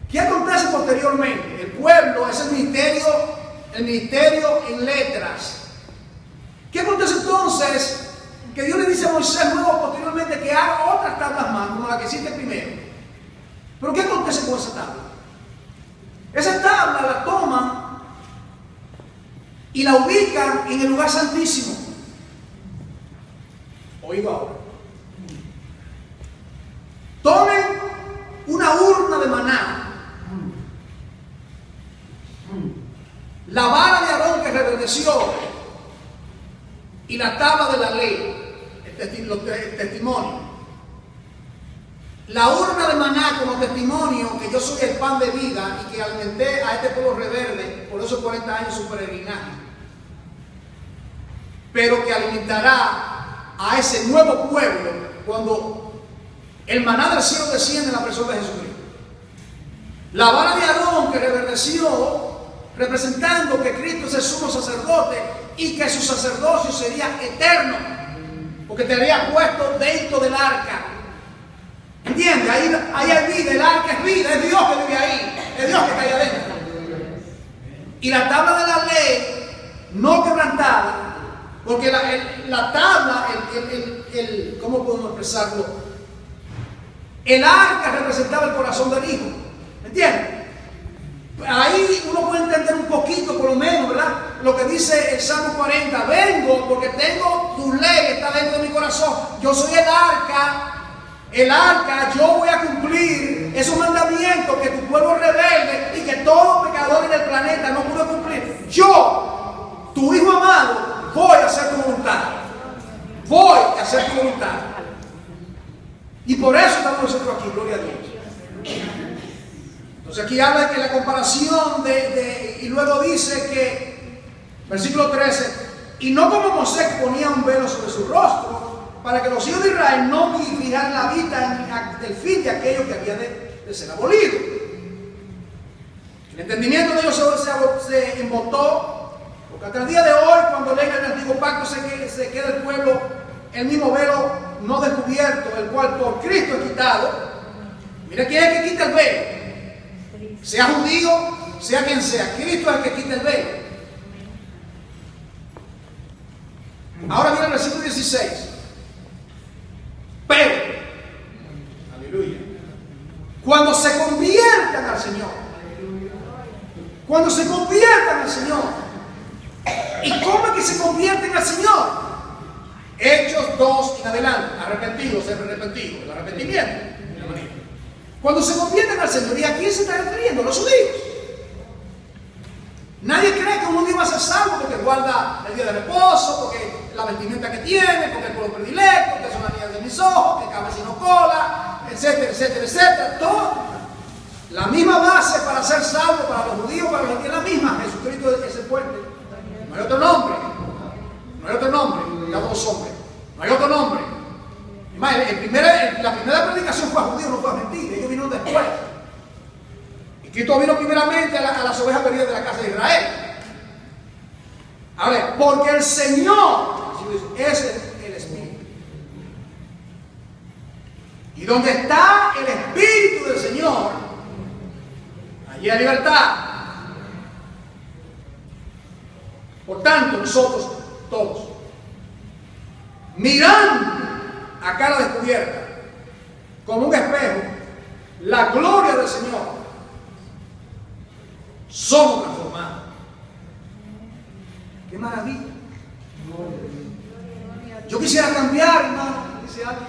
¿Qué acontece posteriormente? El pueblo es el ministerio en letras. ¿Qué acontece entonces? Que Dios le dice a Moisés luego posteriormente que haga otras tablas más, como la que hiciste primero. ¿Pero qué acontece con esa tabla? Esa tabla la toman y la ubican en el lugar santísimo. Oiga ahora. Tomen una urna de maná, la vara de Aarón que reverdeció y la tabla de la ley, el testimonio. La urna de maná como testimonio que yo soy el pan de vida y que alimenté a este pueblo rebelde por esos 40 años su peregrinaje, pero que alimentará a ese nuevo pueblo cuando el maná del cielo desciende en la persona de Jesucristo. La vara de Aarón que reverdeció, representando que Cristo es el sumo sacerdote y que su sacerdocio sería eterno, porque te había puesto dentro del arca. ¿Entiendes? Ahí hay vida, el arca es vida, es Dios que vive ahí, es Dios que está ahí adentro. Y la tabla de la ley no quebrantada, porque la tabla, ¿cómo podemos expresarlo? El arca representaba el corazón del Hijo. ¿Entiendes? Ahí uno puede entender un poquito, por lo menos, ¿verdad? Lo que dice el Salmo 40. Vengo porque tengo tu ley, está dentro de mi corazón. Yo soy el arca. El arca, yo voy a cumplir esos mandamientos que tu pueblo rebelde y que todo pecador en el planeta no pudo cumplir. Yo, tu Hijo amado, voy a hacer tu voluntad. Voy a hacer tu voluntad. Y por eso estamos nosotros aquí, gloria a Dios. Entonces aquí habla de que la comparación y luego dice que, versículo 13, y no como Moisés ponía un velo sobre su rostro, para que los hijos de Israel no fijaran la vista en el fin de aquello que había de ser abolido. El entendimiento de ellos se embotó, porque hasta el día de hoy, cuando leen el antiguo pacto, se queda el pueblo el mismo velo no descubierto, el cual por Cristo es quitado. Mira quién es el que quita el velo, sea judío, sea quien sea, Cristo es el que quita el velo. Ahora mira el versículo 16. Pero, aleluya, cuando se conviertan al Señor, cuando se conviertan al Señor, ¿y cómo es que se convierten al Señor? Hechos 2 en adelante, arrepentidos, el arrepentimiento. Cuando se convierten al Señor, ¿y a quién se está refiriendo? A los judíos. Nadie cree que un judío va a ser salvo porque guarda el día de reposo, porque la vestimenta que tiene, porque el color predilecto, que son las niñas de mis ojos, que cabeza y no cola, etcétera, etcétera, etcétera. Todo. La misma base para ser salvo para los judíos, para los judíos, la misma. Jesucristo es el puente. No hay otro nombre. No hay otro nombre. Ya dos hombres. No hay otro nombre. La primera predicación fue a judíos, no fue a gentiles. Ellos vinieron después. Y Cristo vino primeramente a las ovejas perdidas de la casa de Israel. Ahora, porque el Señor es el Espíritu. Y donde está el Espíritu del Señor, allí hay libertad. Por tanto, nosotros todos, mirando a cara descubierta, como un espejo, la gloria del Señor, somos transformados. ¡Qué maravilla! Yo quisiera cambiar, hermano, dice alguien.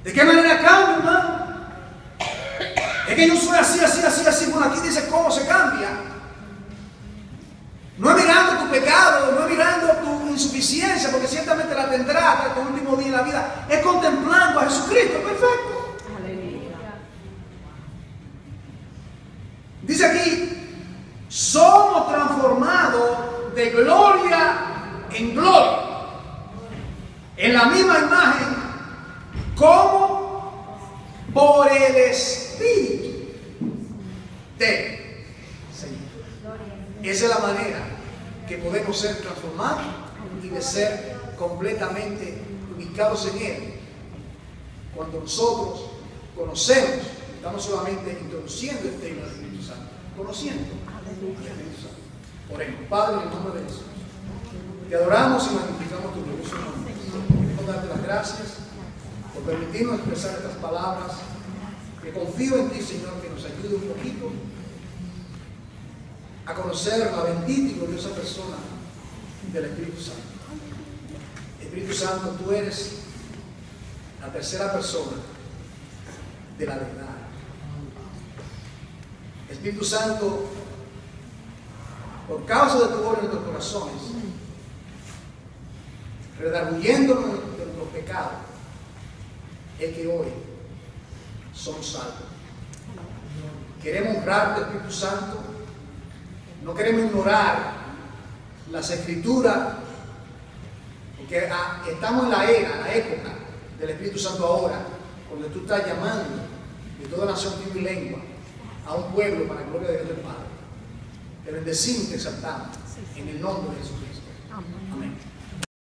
¿De qué manera cambio, hermano? Es que yo soy así, así, así, así. Bueno, aquí dice cómo se cambia. No es mirando tu pecado, no es mirando tu insuficiencia, porque ciertamente la tendrás hasta tu último día en la vida. Es contemplando a Jesucristo, perfecto. Dice aquí, somos transformados de gloria en gloria, en la misma imagen, como por el Espíritu de Señor. Esa es la manera que podemos ser transformados y de ser completamente ubicados en Él. Cuando nosotros conocemos, estamos solamente introduciendo el tema del Espíritu Santo, conociendo al Espíritu Santo. Oremos. Padre, en el nombre de Jesús, te adoramos y magnificamos tu glorioso nombre. Queremos darte las gracias por permitirnos expresar estas palabras, que confío en ti, Señor, que nos ayude un poquito a conocer la bendita y gloriosa persona del Espíritu Santo. Espíritu Santo, tú eres la tercera persona de la verdad. Espíritu Santo, por causa de tu obra en nuestros corazones, redarguyéndonos de nuestros pecados, es que hoy somos salvos. Queremos honrarte, Espíritu Santo. No queremos ignorar las Escrituras, porque estamos en la época del Espíritu Santo ahora, donde tú estás llamando de toda nación, tribu y lengua a un pueblo para la gloria de Dios del Padre. Te bendecimos y te exaltamos en el nombre de Jesucristo. Amén.